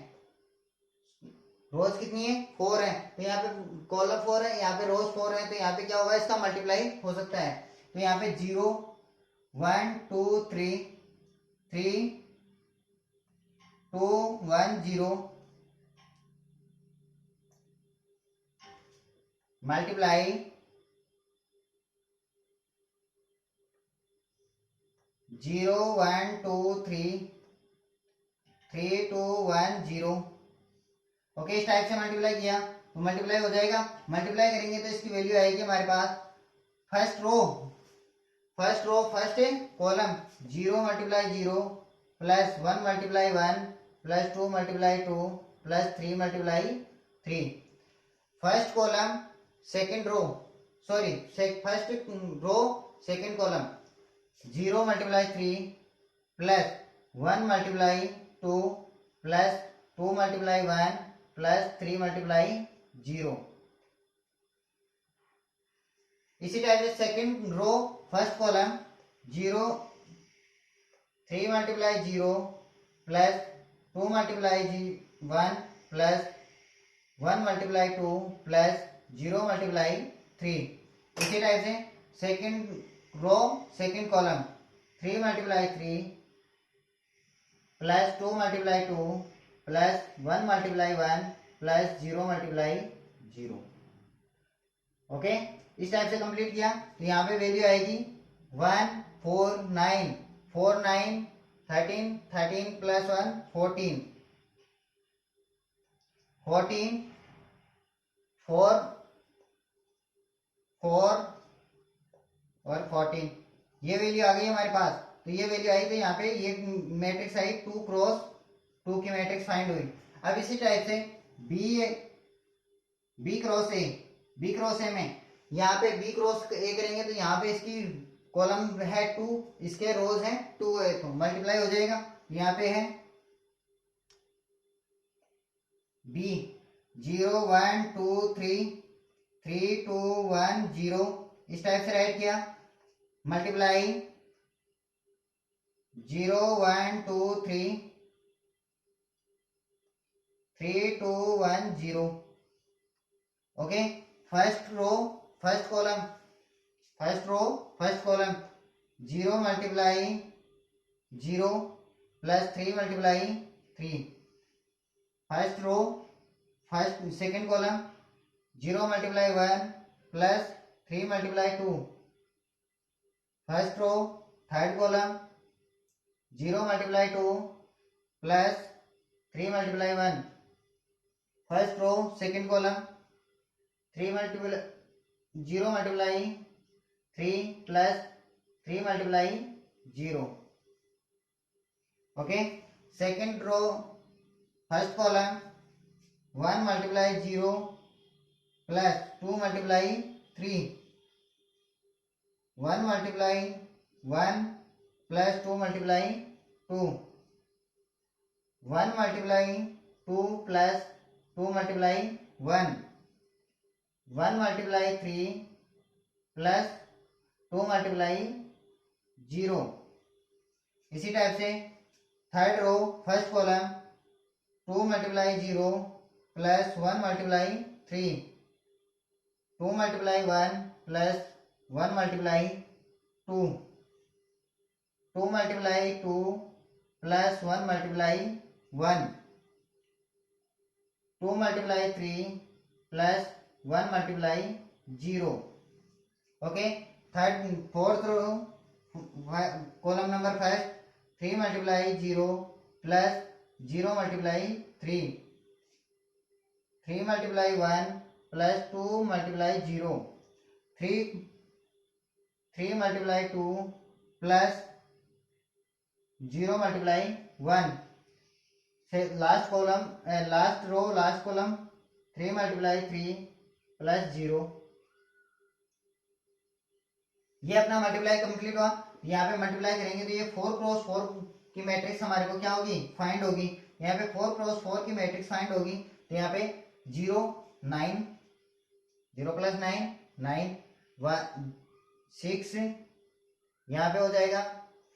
रोज कितनी है 4 है। तो यहाँ पे कॉलम 4 है, यहाँ पे रोज 4 है, तो यहाँ पे क्या होगा, इसका मल्टीप्लाई हो सकता है। तो यहाँ पे 0 1 2 3 3 2 1 0 मल्टीप्लाई 0 1 2 3 3 2 1 0। ओके, इस टाइप से मल्टीप्लाई किया तो मल्टीप्लाई हो जाएगा। मल्टीप्लाई करेंगे तो इसकी वैल्यू आएगी हमारे पास, first row first column 0 multiply 0 plus 1 multiply 1 plus 2 multiply 2 plus 3 multiply 3। First column second row first row second column 0 multiply 3 plus 1 multiply 2 plus 2 multiply 1 plus 3 multiply 0। इसी टाइप से second row first column 0 3 multiply 0 plus 2 multiply 1 plus 1 multiply 2 plus 0 multiply 3। इसी टाइप से second row second column 3 multiply 3 plus 2 multiply 2 plus 1 multiply 1 plus 0 multiply 0। Okay, इस टाइप से कंप्लीट किया तो यहाँ पे वैल्यू आएगी 1 4 9 4 9 13, 13 प्लस 1 14, 14 4 4 और 14, ये वैल्यू आ गई हमारे पास। तो ये वैल्यू आई, तो यहाँ पे ये मैट्रिक्स आई 2 क्रॉस 2 की मैट्रिक्स फाइंड हुई। अब इसी टाइप से बी क्रॉस ए में यहाँ पे बी क्रॉस ए करेंगे तो यहाँ पे इसकी कॉलम है 2, इसके रोज हैं 2 है, तो मल्टीप्लाई हो जाएगा। यहाँ पे है बी 0 1 2 3 3 2 1 0, इस टाइप से राइट किया। Multiply 0 1 2 3 3 2 1 0। Okay, first row first column 0 multiply 0 plus 3 multiply 3। First row first second column 0 multiply 1 plus 3 multiply 2। First row third column 0 multiply 2 plus 3 multiply 1। First row second column 0 multiply 3 plus 3 multiply 0। Okay, second row first column 1 multiply 0 plus 2 multiply 3, 1 multiply 1 plus 2 multiply 2, 1 multiply 2 plus 2 multiply 1, 1 multiply 3 plus 2 multiply 0। इसी टाइप से third row first column 2 multiply 0 plus 1 multiply 3, 2 multiply 1 plus 1 multiply 2, 2 multiply 2 plus 1 multiply 1, 2 multiply 3 plus 1 multiply 0। Okay, fourth row column number first 3 multiply 0 plus 0 multiply 3, 3 multiply 1 plus 2 multiply 0, 3 multiply 2 plus 0 multiply 1। Last column 3 multiply 3 plus 0। ये अपना मल्टीप्लाई कंप्लीट हुआ। यहाँ पे मल्टीप्लाई करेंगे तो ये 4 क्रॉस 4 की मैट्रिक्स हमारे को क्या होगी, फाइंड होगी। यहाँ पे 4 क्रॉस 4 की मैट्रिक्स फाइंड होगी, तो यहाँ पे 0 9 0 प्लस 9 9 1 6, यहाँ पे हो जाएगा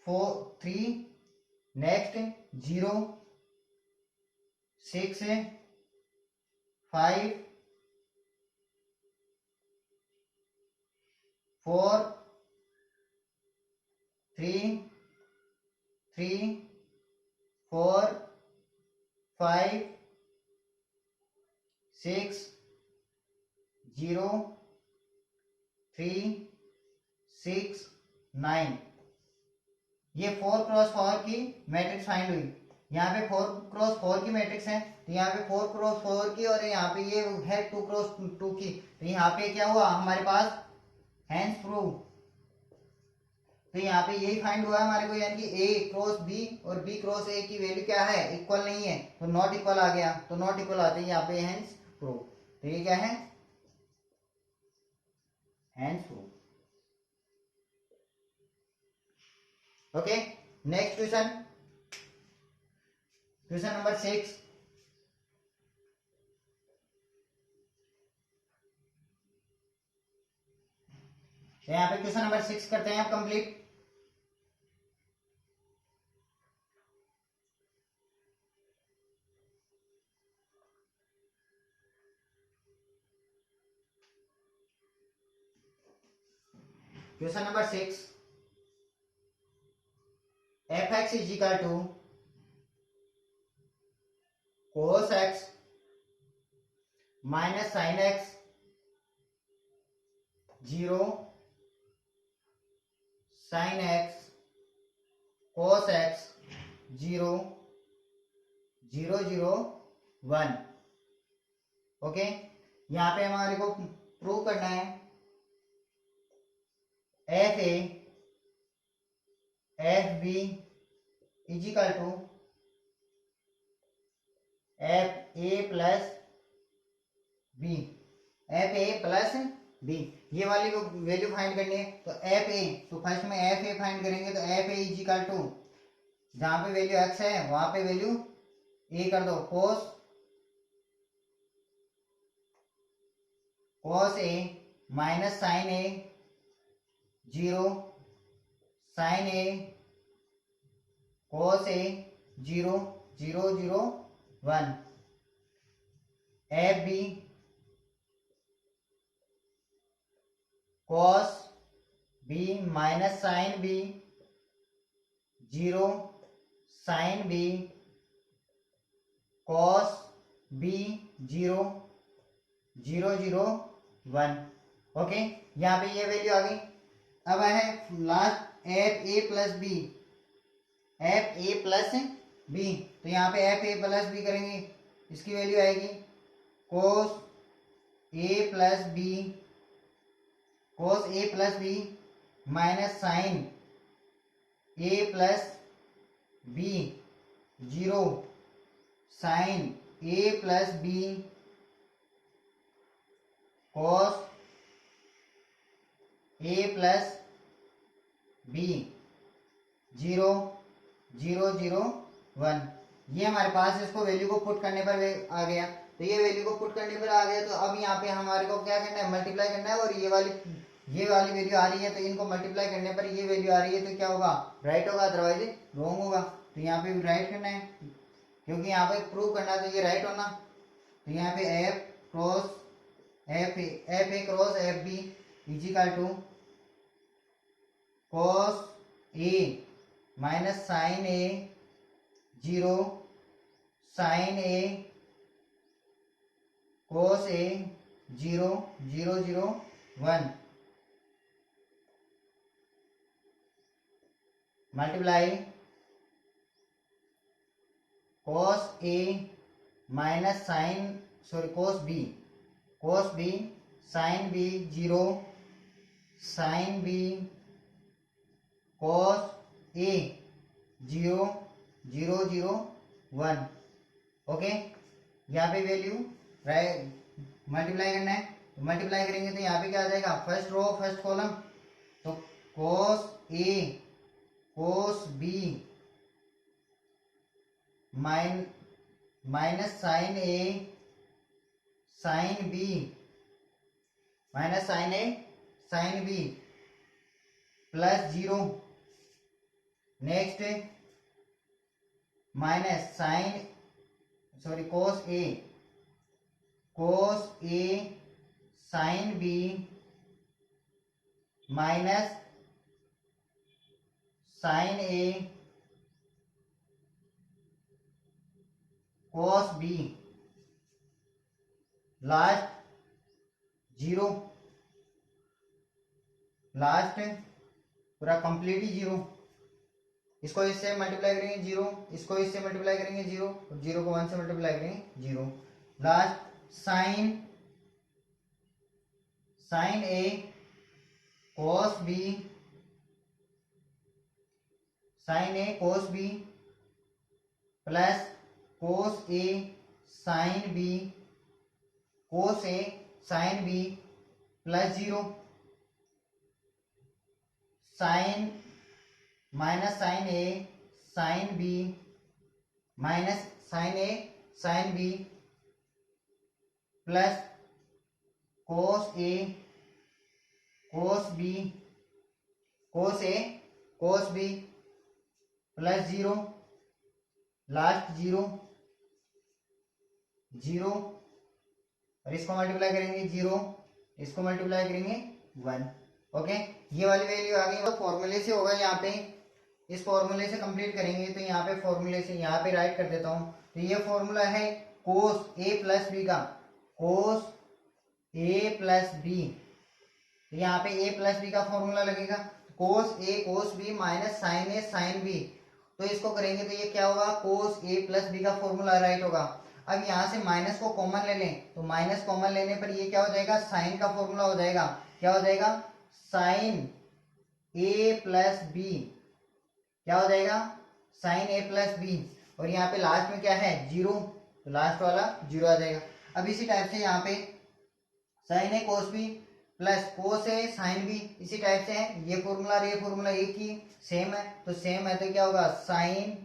4 3, नेक्स्ट 0 6 5 4 3 3 4 5 6 0 3 6 9। ये 4 क्रॉस 4 की मैट्रिक्स फाइंड हुई। यहाँ पे 4 क्रॉस 4 की मैट्रिक्स है, तो यहाँ पे 4 क्रॉस 4 की, और यहाँ पे ये है 2 क्रॉस 2 की, तो यहाँ पे क्या हुआ हमारे पास, हैंस प्रूव। तो यहाँ पे यही फाइंड हुआ हमारे को, यानी कि ए क्रॉस बी और बी क्रॉस ए की वैल्यू क्या है, इक्वल नहीं है, तो नॉट इक्वल आ गया। तो नॉट इक्वल आते हैं यहाँ पे हैंस प्रूव। तो ये क्या है, hence prove. Okay, next question number 6। यहाँ पे क्वेश्चन नंबर 6 करते हैं आप complete. Question number 6, f(x) is equal to cos x minus sin x 0 sin x cos x 0 0 0 1। Okay, यहाँ पे हमारे को प्रूव करना है F B is equal to F A plus B, F A plus B, ये वाली वैल्यू फाइंड करनी है। तो एफ ए, तो फर्स्ट में एफ ए फाइंड करेंगे, तो F A is equal to जहां पे वैल्यू एक्स है वहां पे वैल्यू ए कर दो, cos A minus sine A 0 sine A cos A 0 0 0 1। F B cos B minus sine B 0 sine B cos B 0 0 0 1। Okay, यहाँ पे ये वैल्यू आ गई। अब है last F A plus B, F A plus B, तो यहाँ पे एफ ए प्लस बी करेंगे, इसकी वैल्यू आएगी कोस ए प्लस बी, कोस ए प्लस बी माइनस साइन ए प्लस बी 0 साइन ए प्लस बी कॉस ए प्लस बी 0 0 0 1। ये हमारे पास इसको वैल्यू को पुट करने पर आ गया। तो ये वैल्यू को पुट करने पर आ गया, तो अब यहाँ पे हमारे को क्या करना है, मल्टीप्लाई करना है। और ये वाली वैल्यू आ रही है, तो इनको मल्टीप्लाई करने पर ये वैल्यू आ रही है, तो क्या होगा, राइट होगा, अदरवाइज रॉन्ग होगा। तो यहाँ पे राइट करना है, क्योंकि यहाँ पे प्रूव करना है, तो ये राइट होना। तो यहाँ पे F A cross F B is equal to cos A minus sine A 0 sine A cos A 0 0 0 1 multiply cos A minus cos B sine B 0 sine B cos A 0 0 0 1। Okay, यहाँ पे वैल्यू मल्टीप्लाई करना है, तो मल्टीप्लाई करेंगे तो यहाँ पे क्या आ जाएगा, फर्स्ट रो फर्स्ट कॉलम, तो cos A cos B minus sine A sine B minus sine A sine B plus 0। Next minus cos A sine B minus sine A cos B, last 0, last पूरा कंप्लीट ही 0। इसको इससे मल्टीप्लाई करेंगे 0, इसको इससे मल्टीप्लाई करेंगे 0, और 0 को 1 से मल्टीप्लाई करेंगे 0। Last sine A cos B sine A cos B plus cos A sine B cos A sine B plus 0 sine minus sine A sine B minus sine A sine B plus cos A cos B cos A cos B plus 0, last 0 0, और इसको मल्टीप्लाई करेंगे 0, इसको मल्टीप्लाई करेंगे 1। ओके, ये वाली वैल्यू आ गई। तो फॉर्मूले से होगा, यहाँ पे इस फॉर्मूले से कंप्लीट करेंगे, तो यहाँ पे फॉर्मूले से यहाँ पे राइट कर देता हूँ। तो ये फॉर्मूला है कोस ए प्लस बी का, कोस ए प्लस बी, तो यहाँ पे ए प्लस बी का फॉर्मूला लगेगा, कोस ए कोस B minus sine A sine B, तो इसको करेंगे तो ये क्या होगा, कोस ए प्लस बी का फॉर्मूला राइट होगा। अब यहाँ से माइनस को कॉमन ले लें, तो माइनस कॉमन लेने पर ये क्या हो जाएगा, साइन का फॉर्मूला हो जाएगा। क्या हो जाएगा, साइन ए प्लस बी, क्या हो जाएगा, साइन ए प्लस बी। और यहाँ पे लास्ट में क्या है, जीरो, तो लास्ट वाला जीरो आ जाएगा। अब इसी टाइप से यहाँ पे साइन ए कोस बी प्लस कोस ए साइन बी, इसी टाइप से है। ये फॉर्मूला और ये फॉर्मूला एक ही सेम है, तो सेम है तो क्या होगा, साइन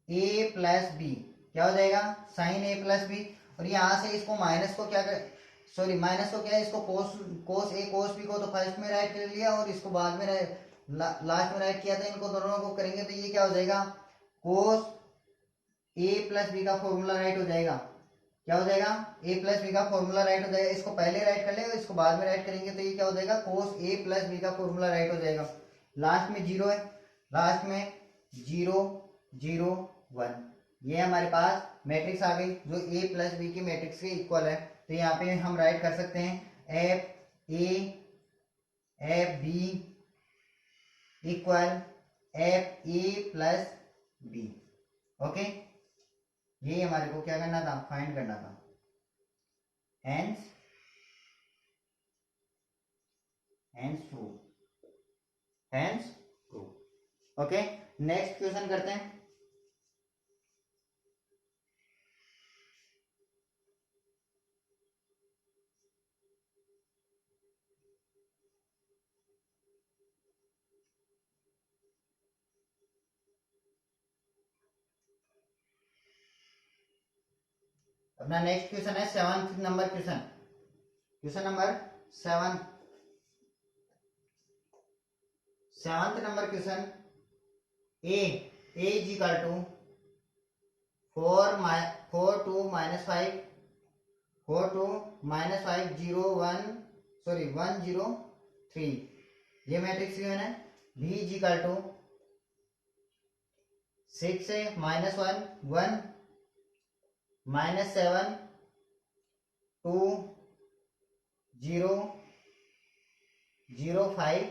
ए प्लस बी, क्या हो जाएगा, साइन ए प्लस बी। और यहाँ से इसको माइनस को क्या कर, सॉरी माइनस को क्या है, इसको कोस ए कोस बी को तो फर्स्ट में राइट कर लिया और इसको बाद में लास्ट में राइट किया था। इनको दोनों को करेंगे तो ये क्या हो जाएगा, कोस ए प्लस बी का फॉर्मूला राइट हो जाएगा। क्या हो जाएगा, ए प्लस बी का फॉर्मूला राइट हो जाएगा। इसको पहले राइट कर लेंगे, इसको बाद में राइट करेंगे तो ये क्या हो जाएगा, कोस ए प्लस बी का फॉर्मूला राइट हो जाएगा। लास्ट में जीरो है, लास्ट में 0 0 1, ये हमारे पास मैट्रिक्स आ गई जो ए प्लस बी की मैट्रिक्स के इक्वल है। तो यहाँ पे हम राइट कर सकते हैं F A F B equal F A plus B. Okay, ये हमारे को क्या करना था, फाइंड करना था। Hence true, hence true. Okay, next question करते हैं। अपना नेक्स्ट क्वेश्चन है 7th number question, question number 7th number question. A is equal to 4 2 -5 4 2 -5 0 1 sorry 1 0 3, ये मैट्रिक्स गिवन है। बी इज इक्वल टू 6 -1 1 -7 2 0 0 5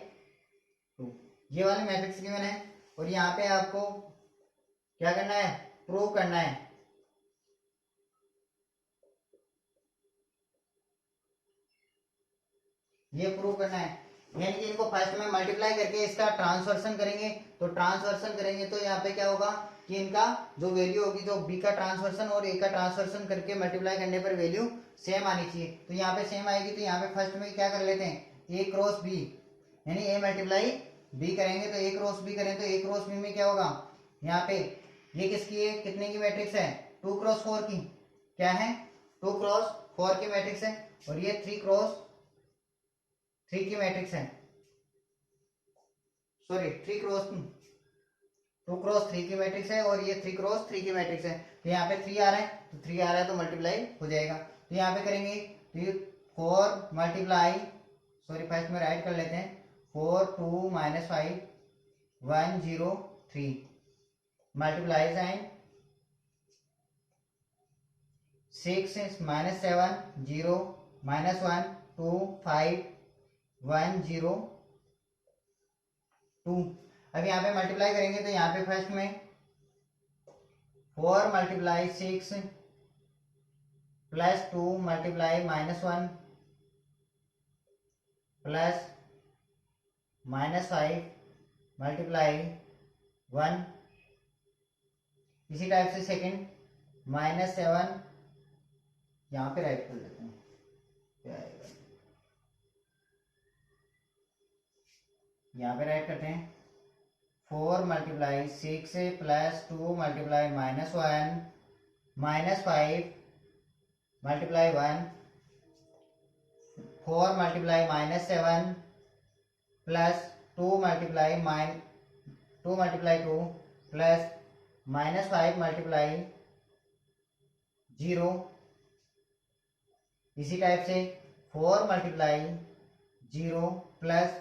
2, ये वाली मैट्रिक्स गिवन है। और यहाँ पे आपको क्या करना है, प्रूव करना है। ये प्रूव करना है, यानी कि इनको फर्स्ट में मल्टीप्लाई करके इसका ट्रांसवर्सन करेंगे। तो ट्रांसवर्सन करेंगे तो यहाँ पे क्या होगा कि इनका जो वैल्यू होगी, जो बी का ट्रांसवर्सन और ए का ट्रांसवर्सन करके मल्टीप्लाई करने पर वैल्यू सेम आनी चाहिए। तो यहाँ पे सेम आएगी, तो यहाँ पे फर्स्ट में क्या कर लेते हैं, ए क्रॉस बी, यानी ए मल्टीप्लाई बी करेंगे तो ए क्रॉस बी करें तो ए क्रॉस बी में क्या होगा, यहाँ पे ये किसकी है, कितने की मैट्रिक्स है, 2 क्रॉस 4 की, क्या है 2 क्रॉस 4 की मैट्रिक्स है। और ये 3 क्रॉस 3 की मैट्रिक्स है, सॉरी 2 क्रॉस 3 की मैट्रिक्स है और ये 3 क्रॉस 3 की मैट्रिक्स है। तो यहाँ पे 3 आ रहा है, तो 3 आ रहा है तो मल्टीप्लाई हो जाएगा। तो यहाँ पे करेंगे तो ये 4 मल्टीप्लाई, सॉरी फर्स्ट में राइट कर लेते हैं, 4 2 -5 1 0 3 मल्टीप्लाई साइन 6 -7 0 -1 2 5 1 0 2। अब यहाँ पे मल्टीप्लाई करेंगे तो यहाँ पे फर्स्ट में 4 multiply 6 plus 2 multiply -1 plus -5 multiply 1, इसी टाइप से सेकंड -7, यहाँ पे राइट कर लेते हैं, क्या आएगा, यहाँ पे राइट करते हैं 4 multiply 6 plus 2 multiply -1 -5 multiply 1, 4 multiply -7 plus 2 multiply 2 plus -5 multiply 0, इसी टाइप से 4 multiply 0 plus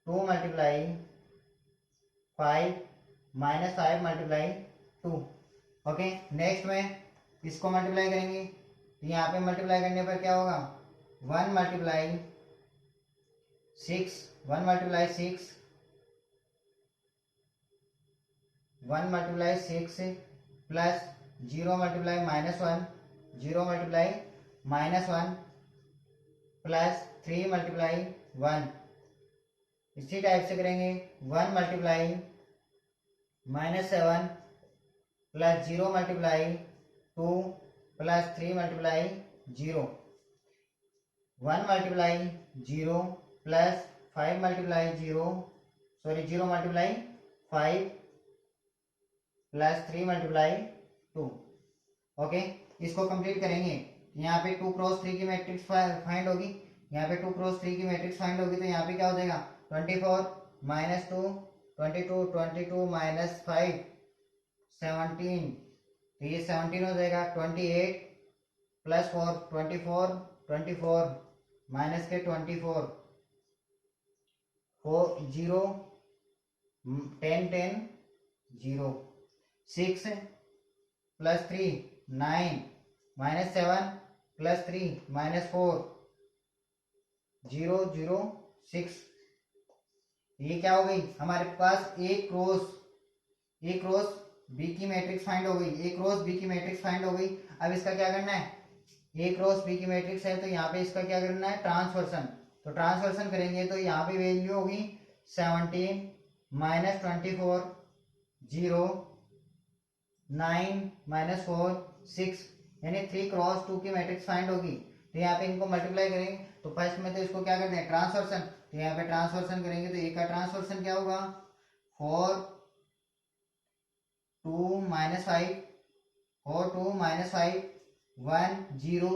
2 multiply 5 -5 multiply 2। Okay, next में इसको मल्टीप्लाई करेंगे तो यहाँ पे मल्टीप्लाई करने पर क्या होगा, 1 multiply 6 1 multiply 6 1 multiply 6 plus 0 multiply -1, 0 multiply -1 plus 3 multiply 1। इसी टाइप से करेंगे 1 multiply -7 plus 0 multiply 2 plus 3 multiply 0, 1 multiply 0 plus 5 multiply 0, sorry 0 multiply 5 plus 3 multiply 2। Okay, इसको कंप्लीट करेंगे। यहाँ पे 2 क्रॉस 3 की मैट्रिक्स फाइंड होगी, यहाँ पे 2 क्रॉस 3 की मैट्रिक्स फाइंड होगी, तो यहाँ पे क्या हो जाएगा 24 -2 22, 22 -5 17, तो ये 17 हो जाएगा। 28 प्लस 4 24, 24 माइनस के 24, 4 0 10 10 0, 6 प्लस 3 9 -7 प्लस 3 -4 0 0 6। ये क्या हो गई हमारे पास ए क्रॉस बी की मैट्रिक्स फाइंड हो गई, ए क्रॉस बी की मैट्रिक्स फाइंड हो गई। अब इसका क्या करना है, ए क्रॉस बी की मैट्रिक्स है तो यहाँ पे इसका क्या करना है ट्रांसवर्सन। तो ट्रांसवर्सन करेंगे तो यहाँ पे वैल्यू होगी 17 -24 0 9 -4 6, यानी 3 क्रॉस 2 की मैट्रिक्स फाइंड होगी। तो यहाँ पे इनको मल्टीप्लाई करेंगे तो फर्स्ट में तो इसको क्या करते हैं ट्रांसवर्सन, तो यहाँ पे ट्रांसवर्सन करेंगे तो ए का ट्रांसवर्सन क्या होगा 4 2 -5 4 2 -5 1 0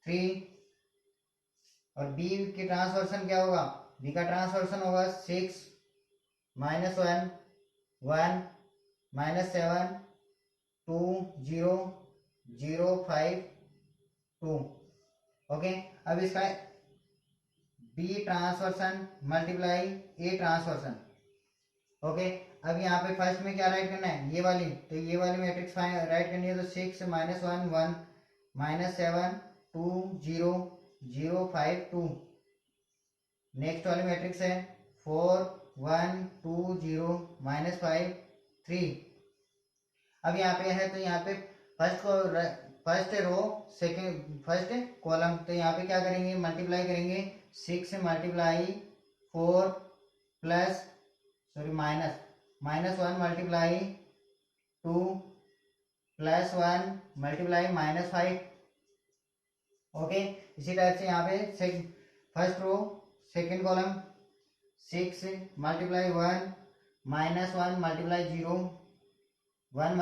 3, और बी की ट्रांसवर्सन क्या होगा, बी का ट्रांसवर्सन होगा 6 -1 1 -7 2 0 0 5 2। ओके, अब इसका बी ट्रांसवर्सन मल्टीप्लाई ए ट्रांसवर्सन। ओके, अब यहाँ पे फर्स्ट में क्या राइट करना है ये वाली, तो ये वाली मैट्रिक्स राइट करनी है तो 6 -1 1 -7 2 0 0 5 2। नेक्स्ट वाली मैट्रिक्स है 4 1 2 0 -5 3। अब यहाँ पे है तो यहाँ पे first row second first column, तो यहाँ पे क्या करेंगे मल्टीप्लाई करेंगे 6 multiply 4 plus sorry -1 multiply 2 plus 1 multiply -5। Okay, इसी टाइप से यहाँ पे first row second column 6 multiply 1 -1 multiply 0 1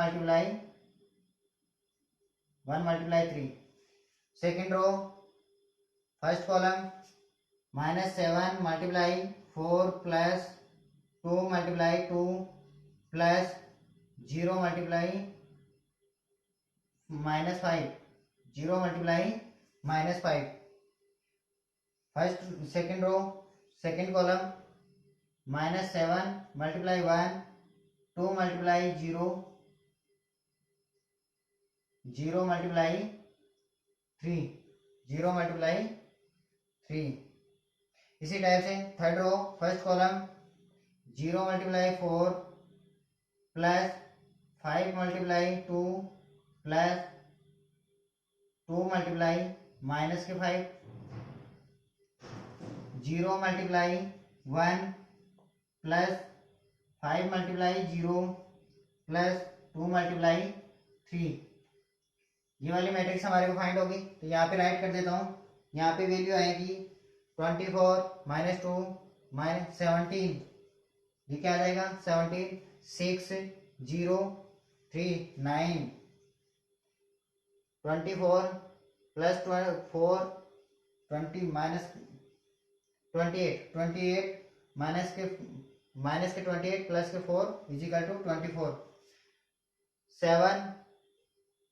multiply 3। Second row first column -7 multiply 4 plus 2 multiply 2 plus 0 multiply -5 0 multiply -5। First second row second column -7 multiply 1 2 multiply 0 0 multiply 3 0 multiply 3। इसी टाइप से third row first column 0 multiply 4 plus 5 multiply 2 plus 2 multiply -5 0 multiply 1 plus 5 multiply 0 plus 2 multiply 3। ये वाली मैट्रिक्स हमारे को फाइंड होगी, तो यहाँ पे राइट कर देता हूँ। यहाँ पे वैल्यू आएगी 24 -2 -17, ये क्या आ जाएगा 17 6 0 3 9 24 प्लस 4 20 -28 28 माइनस के 28 प्लस के 4 इजिकल टू 24 7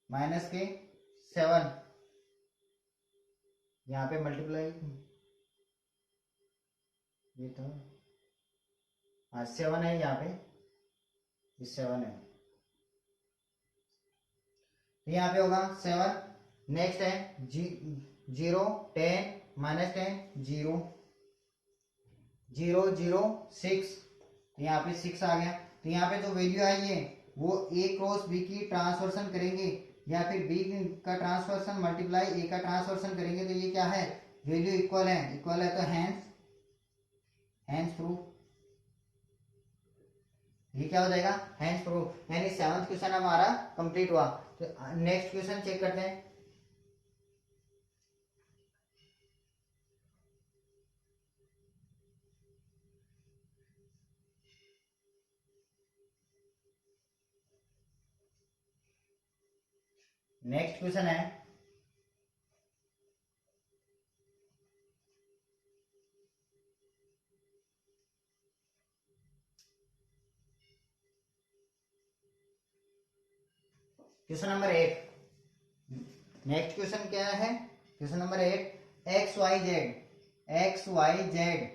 माइनस के 7, यहाँ पे मल्टीप्लाई ये तो 7 है, यहाँ पे ये 7 है, तो यहाँ पे होगा 7। नेक्स्ट है 0 10 -10 0 0 0 6, यहाँ पे 6 आ गया, तो यहाँ पे जो वैल्यू आई है वो ए क्रॉस बी की ट्रांसवर्सन करेंगे या फिर बी का ट्रांसवर्सन मल्टीप्लाई ए का ट्रांसवर्सन करेंगे तो ये क्या है, वैल्यू इक्वल है तो हैंस प्रूफ, ये क्या हो जाएगा, हैंस प्रूफ। यानी 7th क्वेश्चन हमारा कंप्लीट हुआ। तो नेक्स्ट क्वेश्चन चेक करते हैं। नेक्स्ट क्वेश्चन है क्वेश्चन नंबर 8। नेक्स्ट क्वेश्चन क्या है, question number 8, X Y Z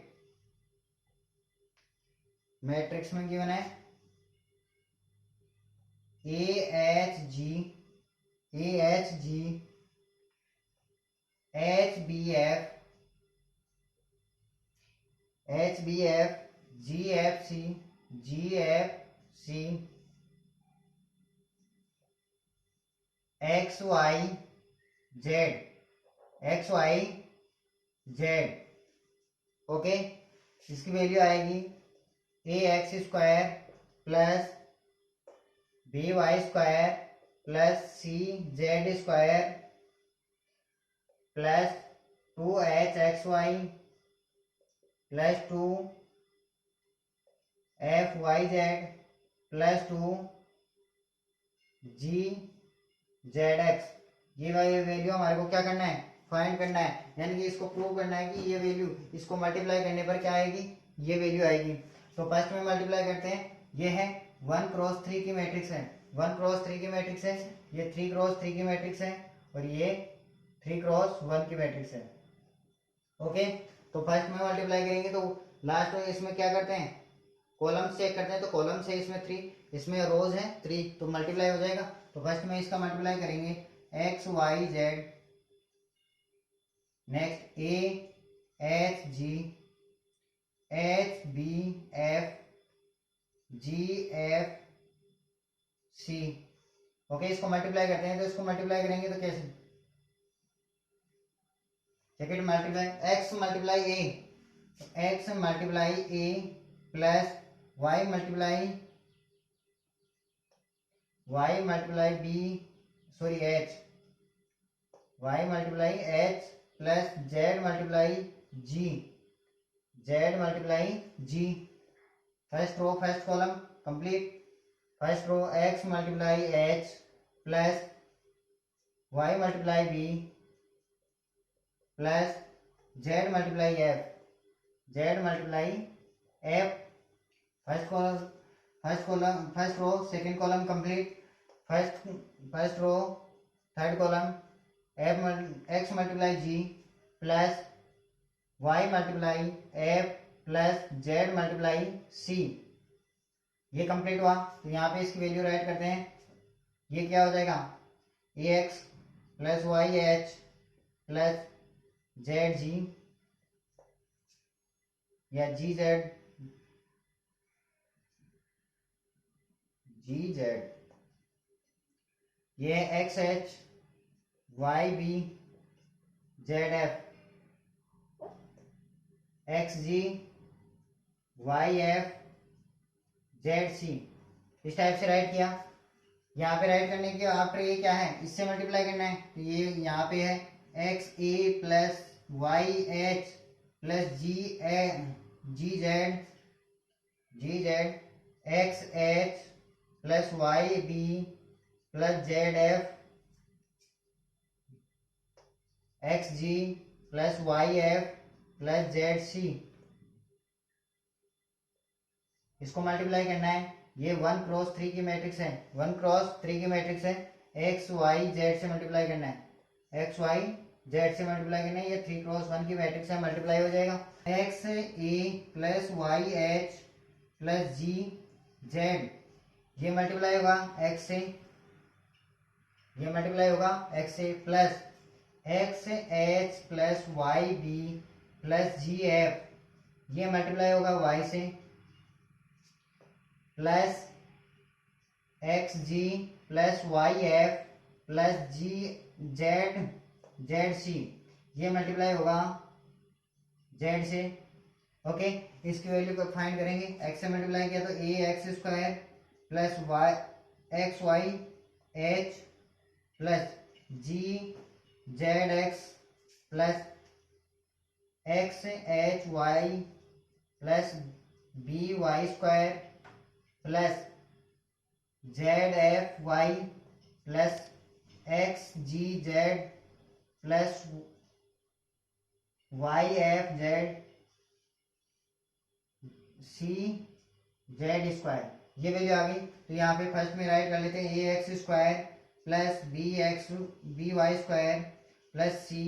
matrix में गिवन है A H G H B F G F C X Y Z okay. इसकी वैल्यू आएगी A X square plus B Y square plus C Z square plus 2h X Y plus 2 F Y Z plus 2 G Z X. ये वैल्यू हमारे को क्या करना है, फाइंड करना है, यानी कि इसको प्रूव करना है कि ये वैल्यू इसको मल्टीप्लाई करने पर क्या आएगी, ये वैल्यू आएगी। तो फर्स्ट में मल्टीप्लाई करते हैं। ये है 1 क्रॉस 3 की मैट्रिक्स है, 1 क्रॉस 3 की मैट्रिक्स है, ये 3 क्रॉस 3 की मैट्रिक्स है और ये 3 क्रॉस 1 की मैट्रिक्स है। ओके, तो फर्स्ट में मल्टीप्लाई करेंगे तो लास्ट में इसमें क्या करते हैं, कॉलम चेक करते हैं। तो कॉलम से इसमें 3, इसमें रोज है 3, तो मल्टीप्लाई हो जाएगा। तो फर्स्ट में इसका मल्टीप्लाई करेंगे X Y Z, next A H G H B F G F C. Okay, इसको मल्टीप्लाई करते हैं। तो इसको मल्टीप्लाई करेंगे तो कैसे, second multiply X multiply A plus Y multiply B sorry H, Y multiply H plus Z multiply G. First row first column complete. First row X multiply H plus Y multiply B plus Z multiply F. First row second column complete. First row third column X multiply G plus Y multiply F plus Z multiply C. ये कंप्लीट हुआ। तो यहाँ पे इसकी वैल्यू राइट करते हैं। ये क्या हो जाएगा, A X plus Y H plus Z G या जी जेड ये है X H Y B Z F X G Y F Z C. इस टाइप से राइट किया। यहाँ पे राइट करने के आफ्टर ये क्या है, इससे मल्टीप्लाई करना है। तो ये यहाँ पे है X A plus Y H plus G Z X H plus Y B plus Z F X G plus Y F plus Z C. इसको मल्टीप्लाई करना है। ये 1 क्रॉस 3 की मैट्रिक्स है, 1 क्रॉस 3 की मैट्रिक्स है। एक्स वाई जेड से मल्टीप्लाई करना है, एक्स वाई जेड से मल्टीप्लाई करना है। ये 3 क्रॉस 1 की मैट्रिक्स है, मल्टीप्लाई हो जाएगा। X A plus Y H plus G Z, ये मल्टीप्लाई होगा एक्स से, ये मल्टीप्लाई होगा एक्स से plus X H plus Y B plus G F, ये मल्टीप्लाई होगा वाई से plus X G plus Y F plus G Z Z C, ये मल्टीप्लाई होगा जेड से। ओके, इसकी वैल्यू को फाइंड करेंगे। एक्स से मल्टीप्लाई किया तो A X square plus Y X Y H plus G Z X plus X H Y plus B Y square plus Z F Y plus X G Z plus Y F Z C Z square, ये वैल्यू आ गई। तो यहाँ पे फर्स्ट में राइट कर लेते हैं A X square plus B Y square plus C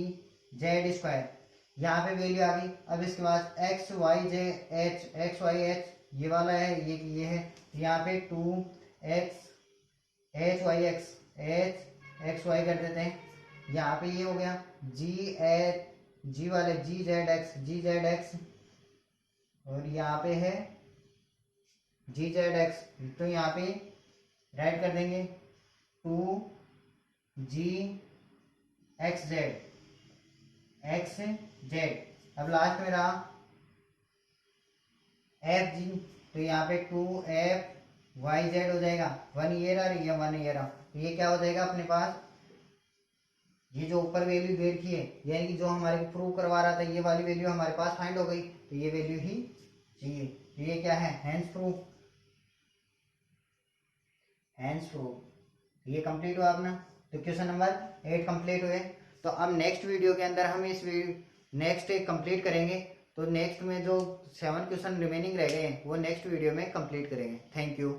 Z square, यहाँ पे वैल्यू आ गई। अब इसके बाद X Y J H X Y H ये वाला है, ये है, यहाँ पे 2x H Y X Y कर देते हैं। यहाँ पे ये हो गया जी वाले जी जेड एक्स और यहाँ पे है जी जेड एक्स, तो यहाँ पे राइट कर देंगे 2g एक्स जेड। अब लास्ट में रहा एफ जी, तो यहाँ पे 2f वाई जेड हो जाएगा। 1 ये रहा, ये 1 ये रहा, तो ये क्या हो जाएगा अपने पास, ये जो ऊपर वैल्यू दे रखी है यानी कि जो हमारे प्रूव करवा रहा था ये वाली वैल्यू हमारे पास फाइंड हो गई, तो ये वैल्यू ही चाहिए। तो ये क्या है, हैंस प्रूफ। ये कंप्लीट हुआ अपना, तो क्वेश्चन नंबर 8 कंप्लीट हुए। तो अब नेक्स्ट वीडियो के अंदर हम इस नेक्स्ट एक कंप्लीट करेंगे। तो नेक्स्ट में जो 7 क्वेश्चन रिमेनिंग रह गए हैं वो नेक्स्ट वीडियो में कंप्लीट करेंगे। Thank you.